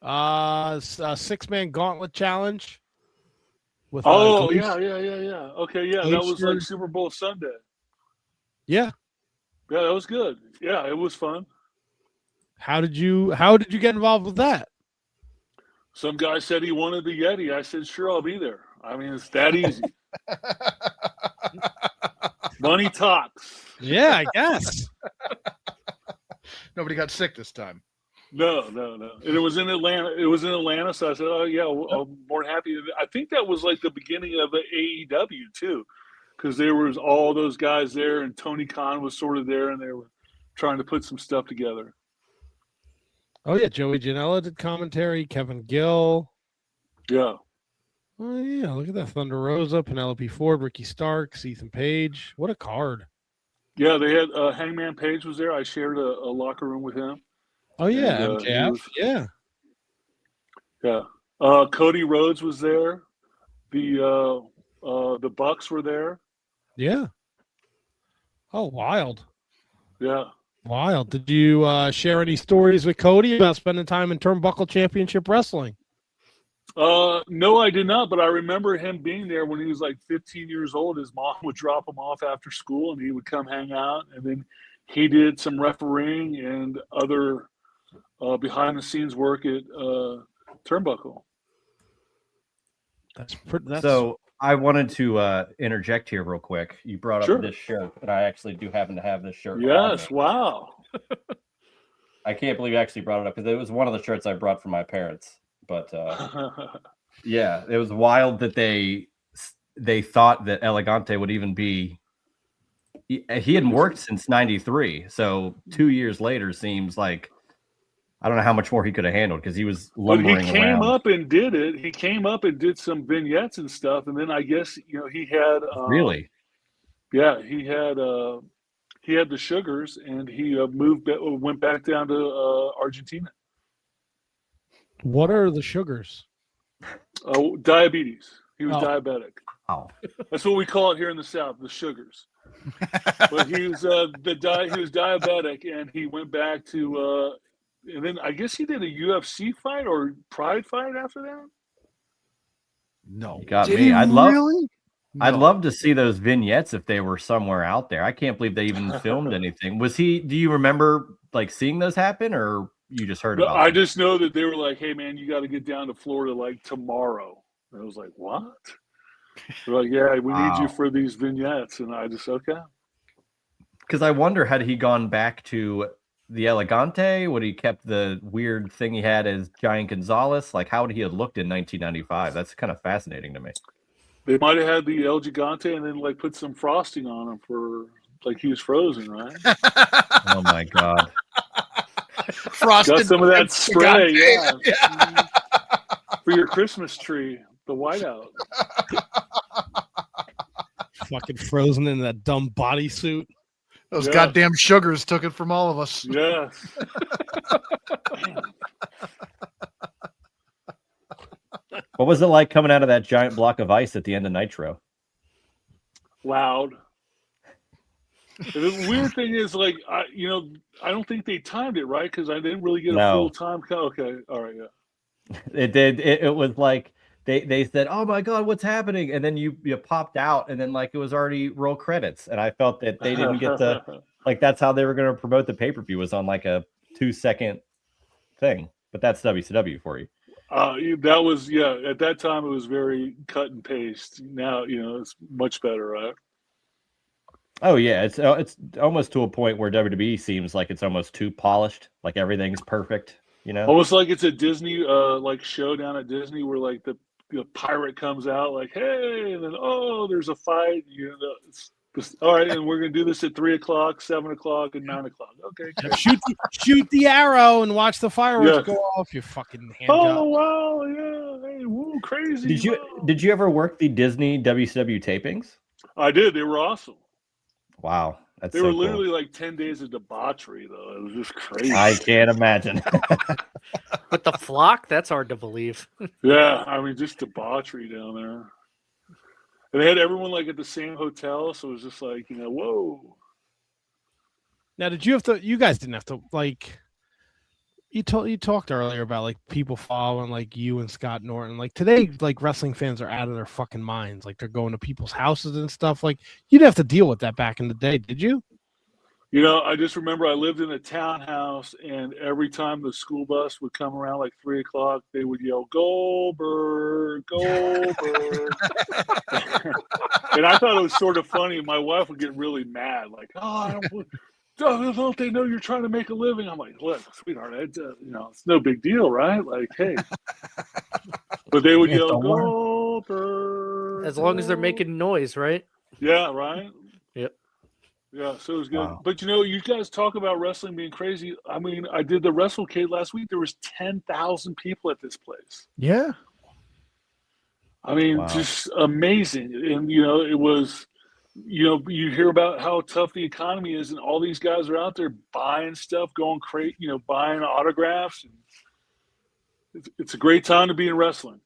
A 6-man gauntlet challenge. With, yeah. Okay, yeah. That was like Super Bowl Sunday. Yeah. Yeah, that was good. Yeah, it was fun. How did you get involved with that? Some guy said he wanted the Yeti. I said, sure, I'll be there. I mean, it's that easy. Money talks. Yeah, I guess. Nobody got sick this time. No. And it was in Atlanta. So I said, oh, yeah, I'm more happy. I think that was like the beginning of the AEW, too, because there was all those guys there, and Tony Khan was sort of there, and they were trying to put some stuff together. Oh, yeah. Joey Janela did commentary. Kevin Gill. Yeah. Oh, yeah. Look at that. Thunder Rosa, Penelope Ford, Ricky Starks, Ethan Page. What a card. Yeah, they had Hangman Page was there. I shared a locker room with him. Oh, yeah. And, MJF. Yeah. Cody Rhodes was there. The Bucks were there. Yeah. Oh, wild. Yeah. Wild. Did you share any stories with Cody about spending time in Turnbuckle Championship Wrestling? No, I did not, but I remember him being there when he was like 15 years old. His mom would drop him off after school and he would come hang out. And then he did some refereeing and other behind the scenes work at Turnbuckle. So I wanted to interject here real quick. You brought up this shirt, and I actually do happen to have this shirt. Yes, wow. I can't believe you actually brought it up because it was one of the shirts I brought from my parents. But yeah, it was wild that they thought that Elegante would even be he hadn't worked since '93, so 2 years later seems like I don't know how much more he could have handled because he was lumbering But he came around. up and did it. He came up and did some vignettes and stuff, and then I guess he had Really? Yeah, he had the sugars, and he went back down to Argentina. What are the sugars? Diabetes. He was Oh. diabetic. Wow. That's what we call it here in the South, the sugars. But he was he was diabetic, and he went back to and then I guess he did a UFC fight or Pride fight after that. No. You got Did me. he I'd really? love to see those vignettes if they were somewhere out there. I can't believe they even filmed anything. Do you remember like seeing those happen, or you just heard about I them? just know that they were like, "Hey man, you got to get down to Florida like tomorrow." And I was like, "What?" They're like, "Yeah, we need you Wow. for these vignettes." And I just okay. Because I wonder, had he gone back to the Elegante? Would he kept the weird thing he had as Giant Gonzalez? Like, how would he have looked in 1995? That's kind of fascinating to me. They might have had the El Gigante and then like put some frosting on him for like he was frozen, right? Oh my God. Frosted. Got some of that spray, yeah. Yeah. For your Christmas tree, the whiteout. Fucking frozen in that dumb bodysuit. Those Yeah. goddamn sugars took it from all of us. Yes. What was it like coming out of that giant block of ice at the end of Nitro? Loud. And the weird thing is, like, I don't think they timed it right because I didn't really get a full time. Okay, all right, yeah. It did. It was like they said, "Oh my God, what's happening?" And then you popped out, and then like it was already roll credits. And I felt that they didn't get to like that's how they were going to promote the pay-per-view was on like a 2-second thing. But that's WCW for you. That was at that time it was very cut and paste. Now it's much better, right? Oh yeah, it's almost to a point where WWE seems like it's almost too polished, like everything's perfect, Almost like it's a Disney like show down at Disney where like the pirate comes out like, hey, and then there's a fight, all right, and we're gonna do this at 3:00, 7:00, and 9:00. Okay, great. Shoot the arrow and watch the fireworks go off. You fucking hand job. Wow, yeah, hey, woo, crazy. Did you ever work the Disney WCW tapings? I did. They were awesome. Wow. They were literally like 10 days of debauchery, though. It was just crazy. I can't imagine. With the flock, that's hard to believe. Yeah, I mean, just debauchery down there. And they had everyone like at the same hotel, so it was just like, whoa. Now, you guys didn't have to, like, you talked earlier about like people following like you and Scott Norton. Like today, like wrestling fans are out of their fucking minds. Like they're going to people's houses and stuff. Like you didn't have to deal with that back in the day, did you? I just remember I lived in a townhouse, and every time the school bus would come around like 3:00, they would yell, "Goldberg, Goldberg." And I thought it was sort of funny. My wife would get really mad, like, don't they know you're trying to make a living? I'm like, look, sweetheart, it's no big deal, right? Like, hey. But they would yell, Goldberg. As long as they're making noise, right? Yeah, right? Yep. Yeah, so it was good. Wow. But, you guys talk about wrestling being crazy. I mean, I did the WrestleCade last week. There was 10,000 people at this place. Yeah. I mean, Wow. just amazing. And, it was... you hear about how tough the economy is, and all these guys are out there buying stuff, going crazy, buying autographs. It's a great time to be in wrestling.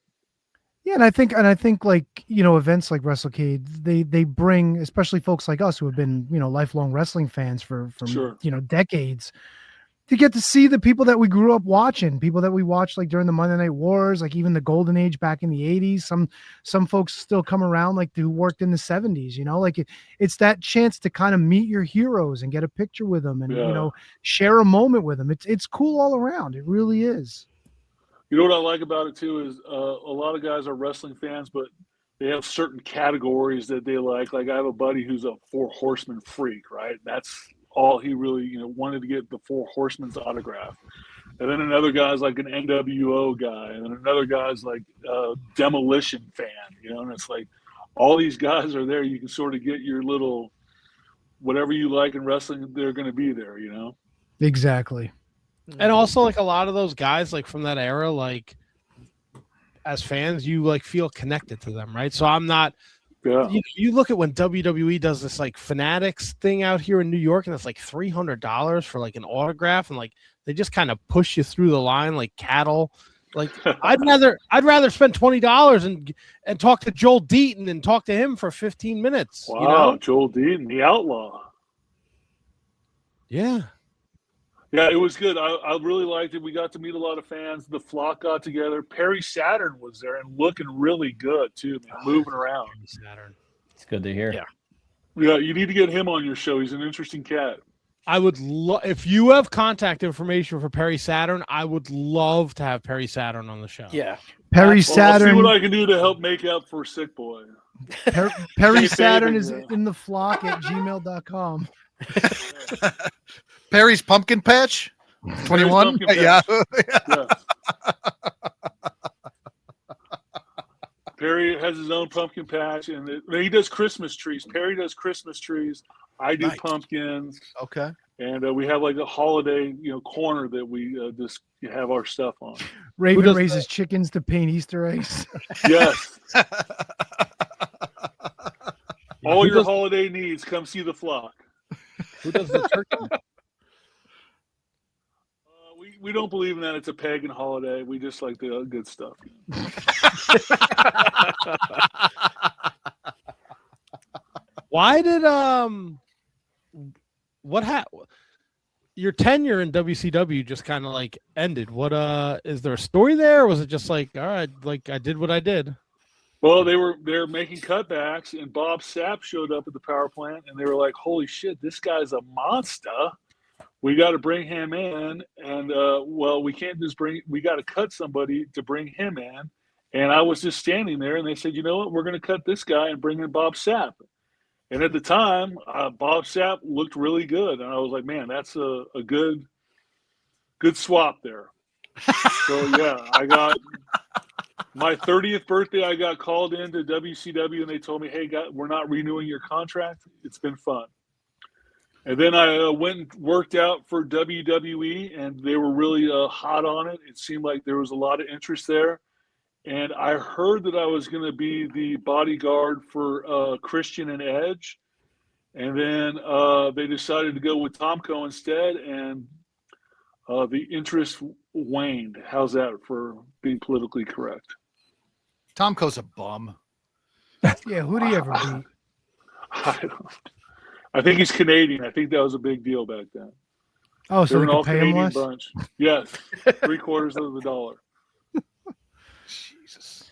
Yeah, and I think like events like WrestleCade, they bring, especially folks like us who have been lifelong wrestling fans for Sure. Decades, to get to see the people that we grew up watching, people that we watched like during the Monday Night Wars, like even the Golden Age back in the 80s. Some folks still come around like who worked in the 70s, like it's that chance to kind of meet your heroes and get a picture with them and share a moment with them. It's cool all around. It really is. You know what I like about it too is a lot of guys are wrestling fans, but they have certain categories that they like. Like I have a buddy who's a Four Horsemen freak, right? That's all he really, wanted to get the Four Horsemen's autograph. And then another guy's like an NWO guy, and then another guy's like a Demolition fan, and it's like all these guys are there. You can sort of get your little whatever you like in wrestling, they're going to be there, you know? Exactly. And also, like, a lot of those guys, like, from that era, like, as fans, you, like, feel connected to them, right? So I'm not Yeah. you look at when WWE does this, like, Fanatics thing out here in New York, and it's like $300 for, like, an autograph, and, like, they just kind of push you through the line like cattle. Like, I'd rather spend $20 and talk to Joel Deaton and talk to him for 15 minutes. Wow, you know? Joel Deaton, the Outlaw. Yeah. Yeah, it was good. I really liked it. We got to meet a lot of fans. The flock got together. Perry Saturn was there and looking really good too, man, moving around. Saturn. It's good to hear. Yeah, you need to get him on your show. He's an interesting cat. I would if you have contact information for Perry Saturn, I would love to have Perry Saturn on the show. Yeah. Perry Well, Saturn. I'll see what I can do to help make up for Sick Boy. Perry Saturn David, is in the flock at gmail.com. Perry's Pumpkin Patch, 21. Pumpkin Patch. Yeah. Yeah. Perry has his own pumpkin patch, and he does Christmas trees. Perry does Christmas trees. I do Nice. pumpkins. Okay. And we have like a holiday, corner that we just have our stuff on. Raven raises chickens to paint Easter eggs. Yes. All your holiday needs, come see the flock. Who does the turkey? We don't believe in that. It's a pagan holiday. We just like the good stuff. Why did what happened? Your tenure in WCW just kind of like ended. What is there a story there, or was it just like, all right, like I did what I did? Well, they're making cutbacks, and Bob Sapp showed up at the power plant, and they were like, "Holy shit, this guy's a monster! We got to bring him in." And we can't just we got to cut somebody to bring him in. And I was just standing there, and they said, "You know what? We're going to cut this guy and bring in Bob Sapp." And at the time, Bob Sapp looked really good, and I was like, "Man, that's a good swap there." So yeah, I got my 30th birthday. I got called into WCW, and they told me, "Hey, guys, we're not renewing your contract. It's been fun." And then I went and worked out for WWE, and they were really hot on it. It seemed like there was a lot of interest there. And I heard that I was going to be the bodyguard for Christian and Edge. And then they decided to go with Tomko instead, and the interest waned. How's that for being politically correct? Tomko's a bum. Yeah, who do you ever beat? I think he's Canadian. I think that was a big deal back then. Oh, so They're they an could pay him all-Canadian less? bunch. Yes, $0.75. Jesus.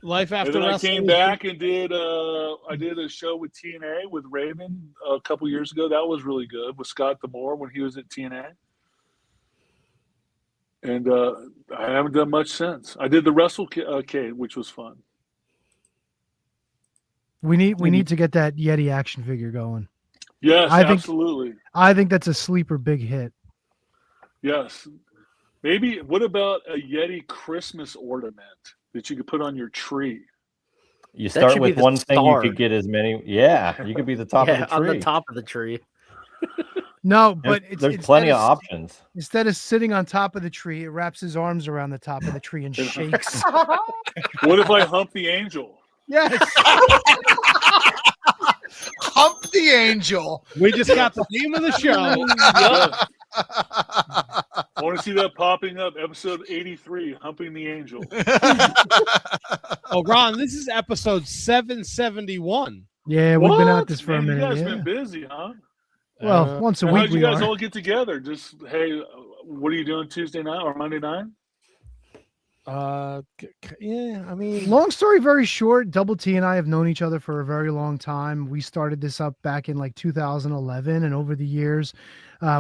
Life And after then I wrestling. came back and did I did a show with TNA with Raven a couple years ago. That was really good with Scott D'Amore when he was at TNA. And I haven't done much since. I did the WrestleCade, which was fun. We need to get that Yeti action figure going. Yes, absolutely. I think that's a sleeper big hit. Yes. Maybe, what about a Yeti Christmas ornament that you could put on your tree? You start with one thing, you could get as many. Yeah, you could be the top of the tree. On the top of the tree. No, but there's plenty of options. Instead of sitting on top of the tree, it wraps his arms around the top of the tree and shakes. What if I hump the angel? Yes. Hump the Angel. We just got the name of the show. Yes. I want to see that popping up. Episode 83, Humping the Angel. Oh, Ron, this is episode 771. Yeah, we've been at this for a minute. You guys yeah. been busy, huh? Well, once a week How'd you we guys are. all get together? Just, hey, what are you doing Tuesday night or Monday night? Yeah, I mean, Long story very short, Double T and I have known each other for a very long time. We started this up back in like 2011, and over the years,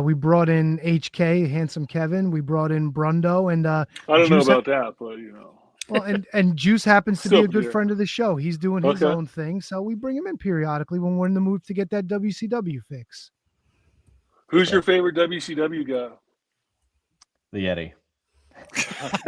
we brought in HK, Handsome Kevin. We brought in Brundo, and I don't know Juice about that, but you know. Well, and Juice happens to be Still a good here. friend of the show. He's doing his Okay. own thing, so we bring him in periodically when we're in the mood to get that WCW fix. Who's your favorite WCW guy? The Yeti.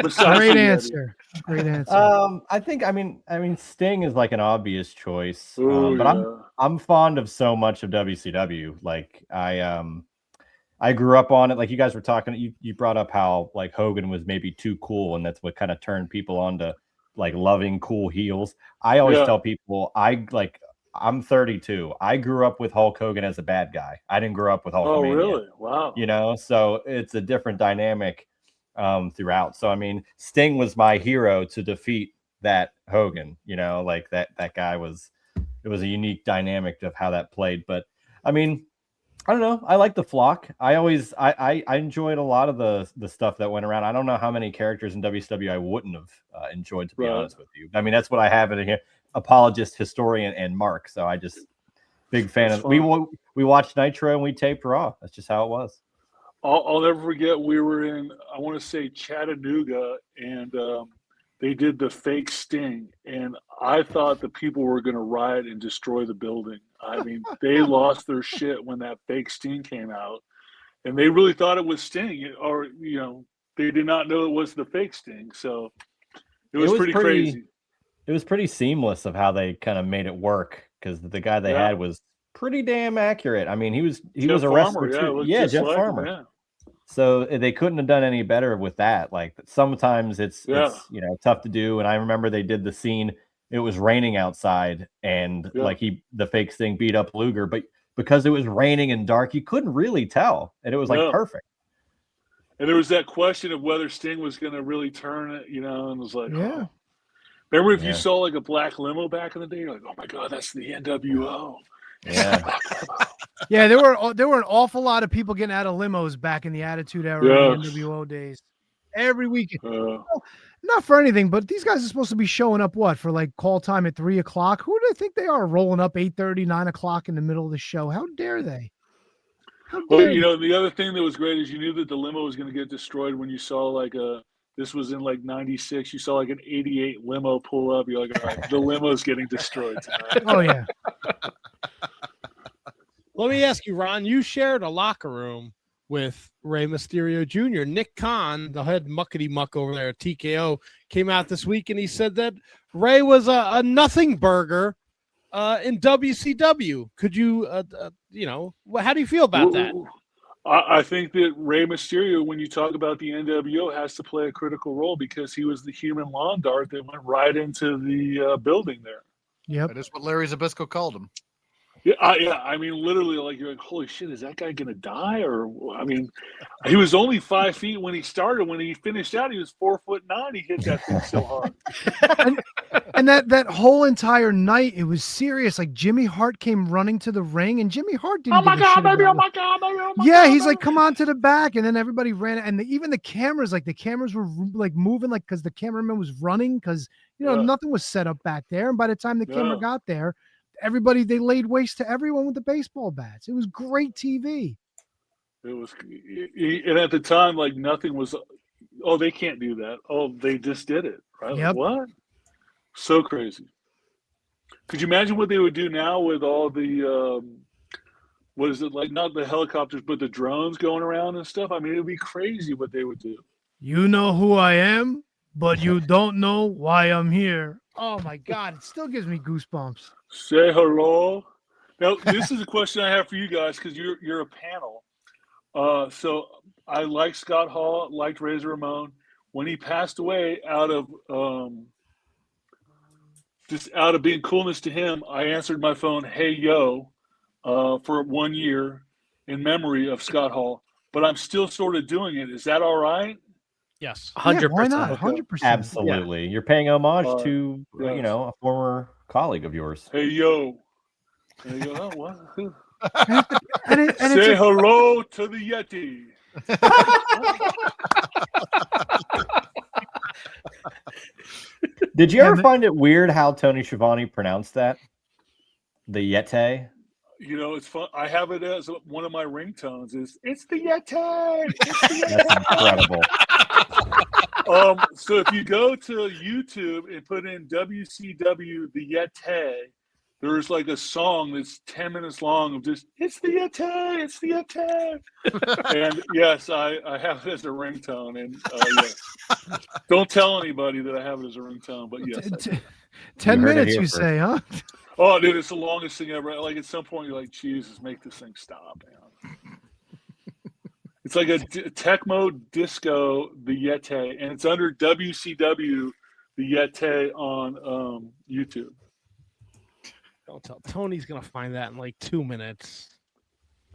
Besides Great the Yeti. answer. Great answer. I think I mean Sting is like an obvious choice. Oh, But I'm fond of so much of WCW. Like I grew up on it. Like you guys were talking, you brought up how like Hogan was maybe too cool, and that's what kind of turned people on to like loving cool heels. I always tell people I'm 32. I grew up with Hulk Hogan as a bad guy. I didn't grow up with Hulkamania. Oh, really? Wow. You know, so it's a different dynamic throughout. So I mean, Sting was my hero to defeat that Hogan. You know, like that guy was. It was a unique dynamic of how that played. But I mean, I don't know. I like the flock. I enjoyed a lot of the stuff that went around. I don't know how many characters in WCW I wouldn't have enjoyed, to be honest with you. I mean, that's what I have in here: apologist, historian, and Mark. So I just big fan of. We watched Nitro and we taped Raw. That's just how it was. I'll never forget. We were in, I want to say, Chattanooga, and they did the fake Sting, and I thought the people were going to riot and destroy the building. I mean, they lost their shit when that fake Sting came out, and they really thought it was Sting, or they did not know it was the fake Sting. So it was pretty crazy. It was pretty seamless of how they kind of made it work, because the guy they had was pretty damn accurate. I mean, he was a wrestler too. Yeah, Jeff Farmer. Yeah. So they couldn't have done any better with that. Like sometimes it's tough to do. And I remember they did the scene. It was raining outside, and the fake Sting beat up Luger, but because it was raining and dark, you couldn't really tell, and it was like perfect. And there was that question of whether Sting was going to really turn it, and it was like, remember if you saw like a black limo back in the day, you're like, oh my god, that's the NWO. Yeah. Yeah, there were an awful lot of people getting out of limos back in the Attitude Era and the NWO days. Every weekend. Not for anything, but these guys are supposed to be showing up for like call time at 3:00. Who do they think they are, rolling up 8:30, 9:00 in the middle of the show? How dare they? The other thing that was great is you knew that the limo was going to get destroyed when you saw like this was in like 96. You saw like an 88 limo pull up. You're like, all right, the limo's getting destroyed tonight. Oh yeah. Let me ask you, Ron, you shared a locker room with Rey Mysterio Jr. Nick Khan, the head muckety muck over there at TKO, came out this week and he said that Rey was a nothing burger in WCW. Could you, how do you feel about that? I think that Rey Mysterio, when you talk about the NWO, has to play a critical role because he was the human lawn dart that went right into the building there. Yep. That is what Larry Zbyszko called him. Yeah, I mean, literally, like, you're like, holy shit, is that guy going to die? Or, I mean, he was only 5 feet when he started. When he finished out, he was 4'9". He hit that thing so hard. and that whole entire night, it was serious. Like, Jimmy Hart came running to the ring, and Jimmy Hart didn't give a shit about it. Oh my God, baby, oh my God. Yeah, he's like, come on to the back. And then everybody ran. And even the cameras were like moving, like, because the cameraman was running, because, nothing was set up back there. And by the time the camera got there, everybody, they laid waste to everyone with the baseball bats. It was great TV. It was, and at the time, like, nothing was, oh, they can't do that. Oh, they just did it, right? Yep. Like, what? So crazy. Could you imagine what they would do now with all the, what is it, like, not the helicopters, but the drones going around and stuff? I mean, it would be crazy what they would do. You know who I am, but you don't know why I'm here. Oh, my God. It still gives me goosebumps. Say hello. Now, this is a question I have for you guys because you're a panel. So I like Scott Hall, liked Razor Ramon. When he passed away, out of being coolness to him, I answered my phone, "Hey yo," for 1 year in memory of Scott Hall. But I'm still sort of doing it. Is that all right? Yes, 100%. Why not? 100%. Absolutely. Yeah. You're paying homage to a former colleague of yours. Hey yo. Hey yo. What? and say hello to the Yeti. Did you ever find it weird how Tony Schiavone pronounced that? The Yeti? It's fun. I have it as one of my ringtones. It's the Yeti. It's the Yeti. That's incredible. So if you go to YouTube and put in WCW the Yeti, There's like a song that's 10 minutes long of just, it's the Yeti, it's the Yeti. And yes, I have it as a ringtone. And yes. Don't tell anybody that I have it as a ringtone, but yes. 10 minutes, you say, huh? Oh, dude, it's the longest thing ever. Like at some point, you're like, Jesus, make this thing stop, man. It's like a Tecmo Disco, the Yeti, and it's under WCW, the Yeti on YouTube. Don't tell. Tony's gonna find that in like 2 minutes.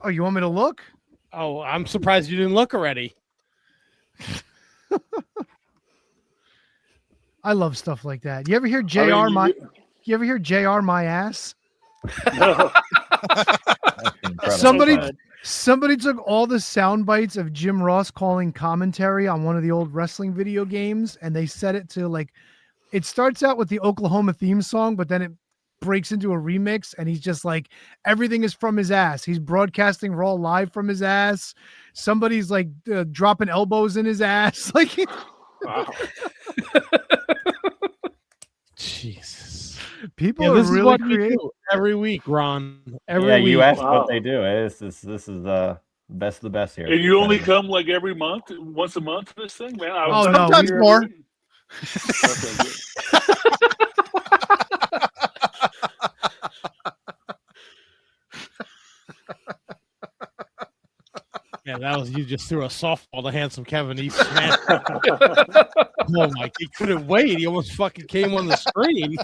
Oh, you want me to look? Oh, I'm surprised you didn't look already. I love stuff like that. You ever hear JR you ever hear JR my ass? No. Somebody took all the sound bites of Jim Ross calling commentary on one of the old wrestling video games, and they set it to like, it starts out with the Oklahoma theme song, but then it breaks into a remix, and he's just like, everything is from his ass. He's broadcasting Raw live from his ass. Somebody's like dropping elbows in his ass. Like, Wow. Jesus. People are really creative every week, Ron. Every week. You asked what they do. This is the best of the best here. And you only come like every month, once a month for this thing, man? Sometimes more. Okay, good. Yeah, that was, you just threw a softball to handsome Kevin. He smashed it. Oh my, he couldn't wait. He almost fucking came on the screen.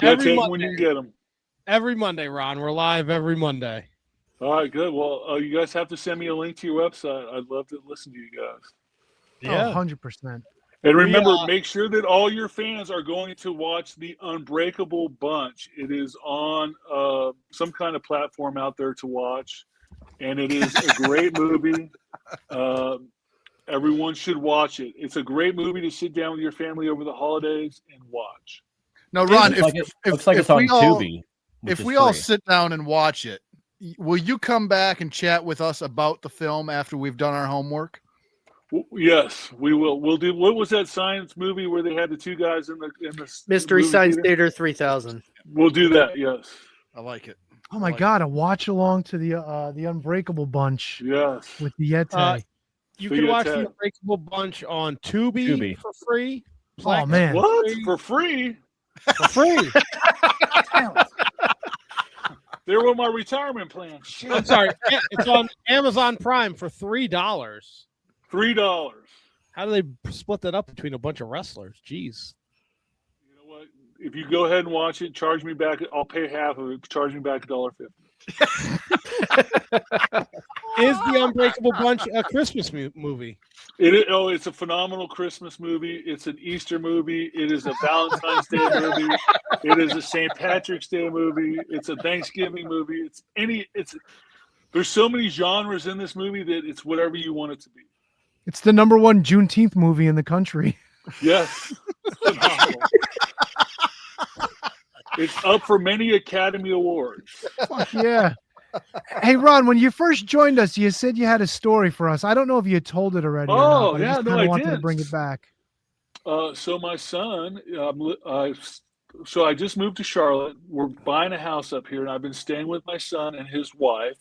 Every Monday, when you get them. Every Monday, Ron. We're live every Monday. All right, good. Well, you guys have to send me a link to your website. I'd love to listen to you guys. Yeah, 100%. And remember, make sure that all your fans are going to watch The Unbreakable Bunch. It is on some kind of platform out there to watch, and it is a great movie. Everyone should watch it. It's a great movie to sit down with your family over the holidays and watch. Now, Ron, if we all sit down and watch it, will you come back and chat with us about the film after we've done our homework? Yes, we will. We'll do. What was that science movie where they had the two guys in the Mystery Science Theater 3000? We'll do that. Yes, I like it. Oh my God, a watch along to the Unbreakable Bunch. Yes, with the Yeti. You can watch the Unbreakable Bunch on Tubi for free. Oh man, what for free? For free. There were my retirement plans. Shit. I'm sorry. It's on Amazon Prime for $3. $3. How do they split that up between a bunch of wrestlers? Jeez. You know what? If you go ahead and watch it, charge me back. I'll pay half of it. Charge me back $1.50. Is The Unbreakable Bunch a Christmas movie? It's a phenomenal Christmas movie. It's an Easter movie. It is a Valentine's Day movie. It is a St. Patrick's Day movie. It's a Thanksgiving movie. There's so many genres in this movie that it's whatever you want it to be. It's the #1 Juneteenth movie in the country. Yes. It's up for many Academy Awards. Fuck yeah. Hey, Ron, when you first joined us, you said you had a story for us. I don't know if you told it already. Oh, or not, yeah, I wanted to bring it back. So my son, so I just moved to Charlotte. We're buying a house up here, and I've been staying with my son and his wife.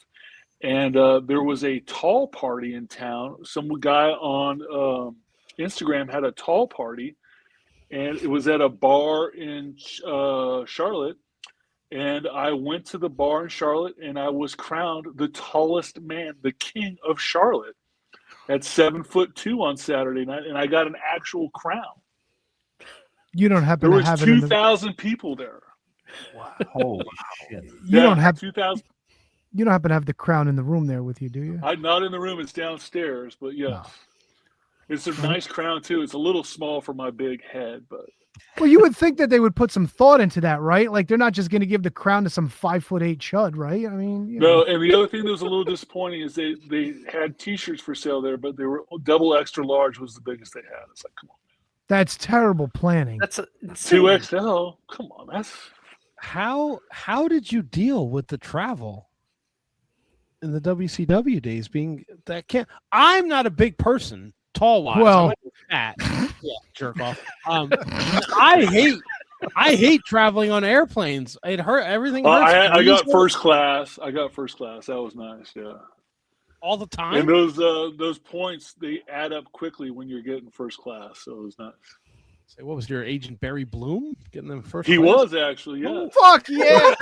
And there was a tall party in town. Some guy on Instagram had a tall party, and it was at a bar in Charlotte. And I went to the bar in Charlotte, and I was crowned the tallest man, the king of Charlotte, at 7'2" on Saturday night, and I got an actual crown. You don't happen to have it. There was 2,000 people there. Wow! Holy shit! You don't have 2,000. You don't happen to have the crown in the room there with you, do you? I'm not in the room. It's downstairs, but yes. No. It's a nice crown, too. It's a little small for my big head, but. Well, you would think that they would put some thought into that, right? Like they're not just going to give the crown to some 5'8" chud, right? I mean, no. And the other thing that was a little disappointing is they had T-shirts for sale there, but they were double extra large was the biggest they had. It's like, come on, man. That's terrible planning. That's 2XL. Come on, that's how did you deal with the travel in the WCW days? Being that I'm not a big person tall wise. Well, yeah, jerk off. I hate traveling on airplanes. It hurt. Everything hurts. I got first class. I got first class. That was nice. Yeah. All the time. And those points, they add up quickly when you're getting first class. So it was nice. Say, what was your agent Barry Bloom getting them first? He class? was actually, yeah. Oh, fuck yeah.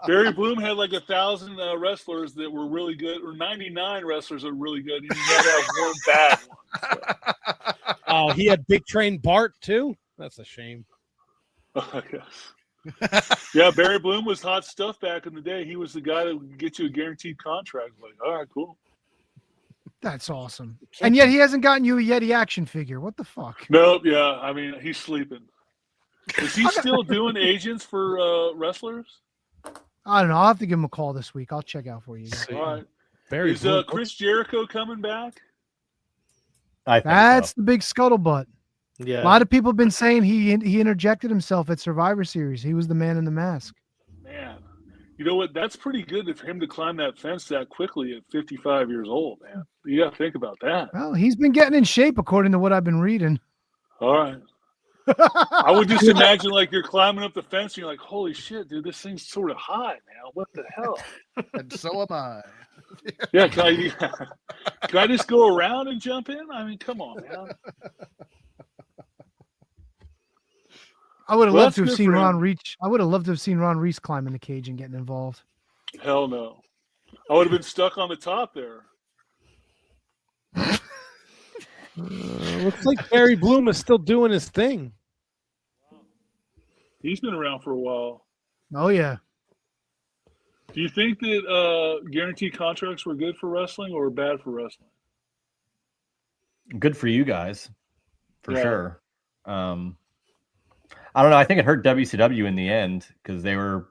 Barry Bloom had like 1,000 wrestlers that were really good, or 99 wrestlers that were really good. And he had to have one bad one. So. Oh, he had Big Train Bart too. That's a shame. I guess. Yeah, Barry Bloom was hot stuff back in the day. He was the guy that would get you a guaranteed contract. Like, all right, cool. That's awesome. And yet he hasn't gotten you a Yeti action figure. What the fuck? Nope. Yeah, I mean, he's sleeping. Is he still doing agents for wrestlers? I don't know. I'll have to give him a call this week. I'll check out for you guys. All right. Barry Is Bloom. Chris Jericho coming back? I think That's so. the big scuttlebutt. Yeah. A lot of people have been saying he interjected himself at Survivor Series. He was the man in the mask. Man, you know what? That's pretty good for him to climb that fence that quickly at 55 years old, man. You got to think about that. Well, he's been getting in shape according to what I've been reading. All right. I would just imagine like you're climbing up the fence and you're like, holy shit, dude, this thing's sort of high now. What the hell? And so am I. Yeah, can I just go around and jump in? I mean, come on, man. I would have Well, loved to have that's good seen for him. Ron Reis. I would have loved to have seen Ron Reis climb in the cage and getting involved. Hell no. I would have been stuck on the top there. Looks like Barry Bloom is still doing his thing. He's been around for a while. Oh yeah. Do you think that guaranteed contracts were good for wrestling or bad for wrestling? Good for you guys, for Yeah. sure. I don't know. I think it hurt WCW in the end because there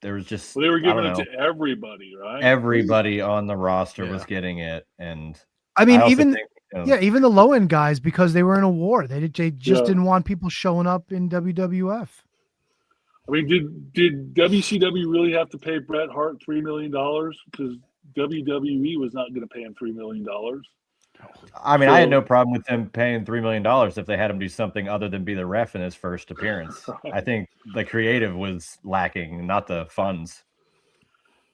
was just Well, they were I giving don't it know. to everybody, right? Everybody on the roster Yeah. was getting it, and I mean, also even think, yeah, even the low end guys because they were in a war. They just Yeah. didn't want people showing up in WWF. I mean, did WCW really have to pay Bret Hart $3 million because WWE was not going to pay him $3 million? I mean, I had So- no problem with them paying $3 million if they had him do something other than be the ref in his first appearance. I think the creative was lacking, not the funds.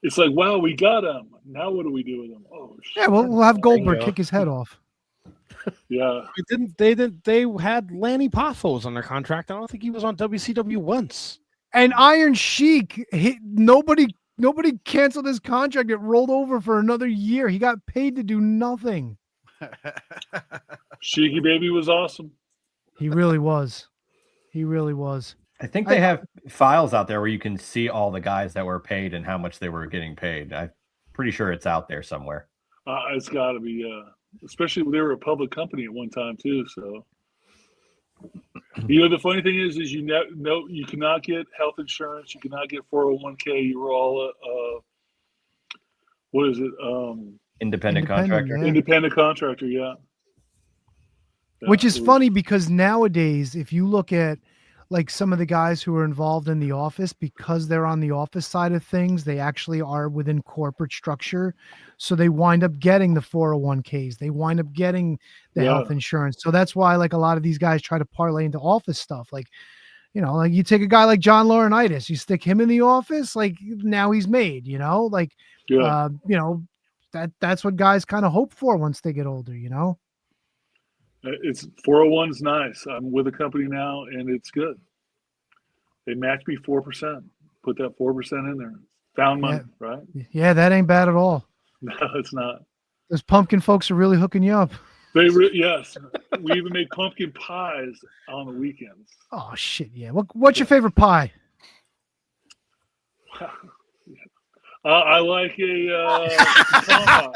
It's like, wow, we got him. Now what do we do with him? Oh, shit. Yeah, we'll have Goldberg go. kick his head off. Yeah. They had Lanny Poffos on their contract. I don't think he was on WCW once. And Iron Sheik, nobody canceled his contract. It rolled over for another year. He got paid to do nothing. Sheiky Baby was awesome. He really was. He really was. I think they have files out there where you can see all the guys that were paid and how much they were getting paid. I'm pretty sure it's out there somewhere. It's got to be, especially when they were a public company at one time too. So, you know, the funny thing is you cannot get health insurance, you cannot get 401k. You were all what is it? Independent contractor. yeah. Independent contractor. Yeah. Which Yeah, is it was- funny because nowadays, if you look at like some of the guys who are involved in the office, because they're on the office side of things, they actually are within corporate structure. So they wind up getting the 401ks. They wind up getting the Yeah. health insurance. So that's why like a lot of these guys try to parlay into office stuff. Like, you know, like you take a guy like John Laurinaitis, you stick him in the office, like now he's made, you know, like, Yeah. you know, that's what guys kind of hope for once they get older, you know? It's 401's nice. I'm with a company now, and it's good. They match me 4%. Put that 4% in there. Found money, right? Yeah, that ain't bad at all. No, it's not. Those pumpkin folks are really hooking you up. Yes. We even make pumpkin pies on the weekends. Oh shit, yeah. What's your favorite pie? I like a pecan pie.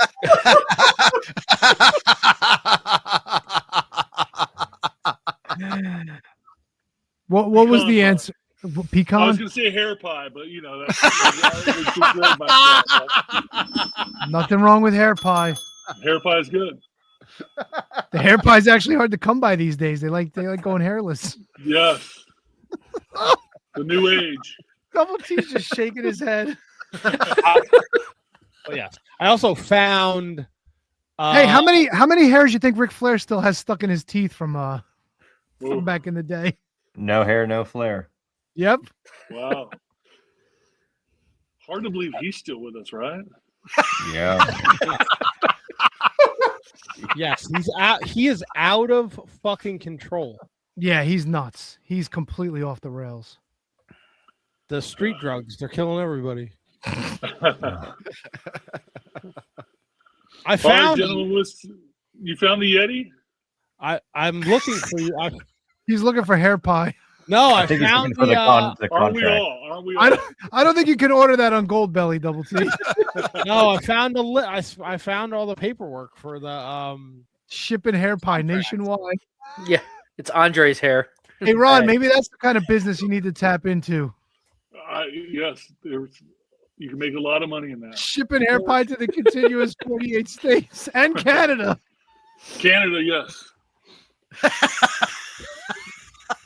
What was Pecan the pie. answer? I was Pecan? going to say hair pie, but you know that's Nothing wrong with hair pie. hair pie is good. The hair pie's actually hard to come by these days. They like going hairless. Yes, the new age. Double T's just shaking his head. But yes, I also found. Hey, how many hairs you think Ric Flair still has stuck in his teeth from back in the day? No hair, no flair. Yep. Wow. Hard to believe he's still with us, right? Yeah. Yes, he's out. He is out of fucking control. Yeah, he's nuts. He's completely off the rails. The street drugs, they're killing everybody. I found. Gentlemen, you found the Yeti? I'm looking for you. He's looking for hair pie. No, I think he's found looking for the Aren't we contract. all? Aren't we all? I don't think you can order that on Gold Belly, Double T. No, I found I found all the paperwork for the Shipping hair pie nationwide. Yeah, it's Andre's hair. Hey, Ron, maybe that's the kind of business you need to tap into. Yes, you can make a lot of money in that. Shipping hair pie to the contiguous 48 states and Canada. Canada, yes.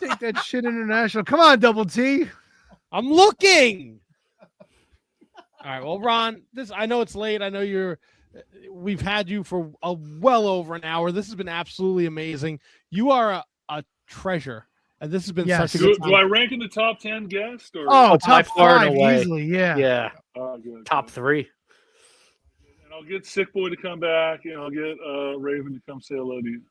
Take that shit international. Come on, Double T. I'm looking. All right, well, Ron, I know it's late. I know we've had you for well over an hour. This has been absolutely amazing. You are a treasure. And this has been such a good time. Do I rank in the top 10 guests? Or? Oh, top far 5 and away. easily, yeah. Yeah. Good, Top 3. And I'll get Sick Boy to come back, and I'll get Raven to come say hello to you.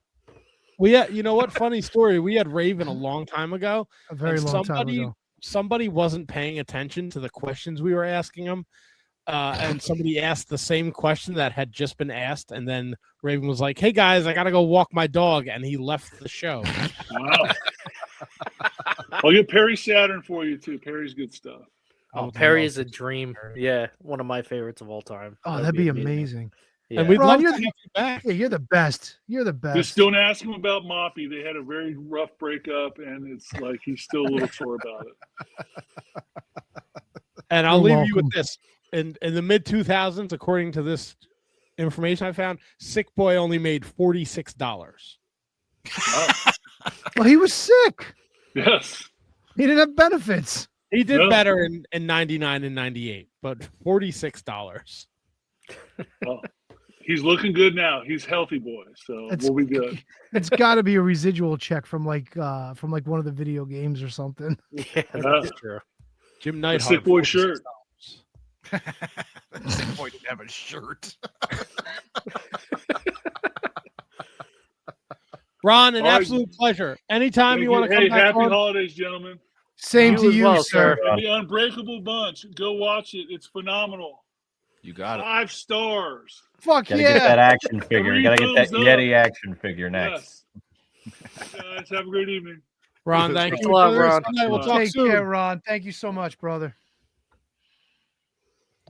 Well, yeah, you know what? Funny story. We had Raven a long time ago. A very long time ago. Somebody wasn't paying attention to the questions we were asking him. And somebody asked the same question that had just been asked. And then Raven was like, hey, guys, I got to go walk my dog. And he left the show. Wow. I'll get Perry Saturn for you, too. Perry's good stuff. Oh, Perry is a dream. Yeah, one of my favorites of all time. Oh, that'd be amazing. Yeah. And we'd Ron, love you're to have you back. Yeah, you're the best. You're the best. Just don't ask him about Moppy. They had a very rough breakup, and it's like he's still a little sore about it. And I'll You're leave you with welcome. this. In the mid-2000s, according to this information I found, Sick Boy only made $46. Well, he was sick. Yes. He didn't have benefits. He did No. better in 99 and 98, but $46. Well, he's looking good now. He's healthy, boy. So we'll be good. It's got to be a residual check from like one of the video games or something. Yeah, that's true. Jim The Neidhart. Sick Boy shirt. Sick Boy didn't have a shirt. Ron, an All right. absolute pleasure. Anytime Thank you want to come Hey, back happy on. holidays, gentlemen. Same You to as you, well, sir. sir. The Unbreakable Bunch. Go watch it. It's phenomenal. You got it. 5 stars. Fuck Gotta get yeah. that action figure. Gotta get that thumbs up. Yeti action figure next. Yes. Guys, have a great evening. Ron, thank Thanks you. a lot, For this Ron. tonight. We'll talk Take soon. care, Ron. Thank you so much, brother.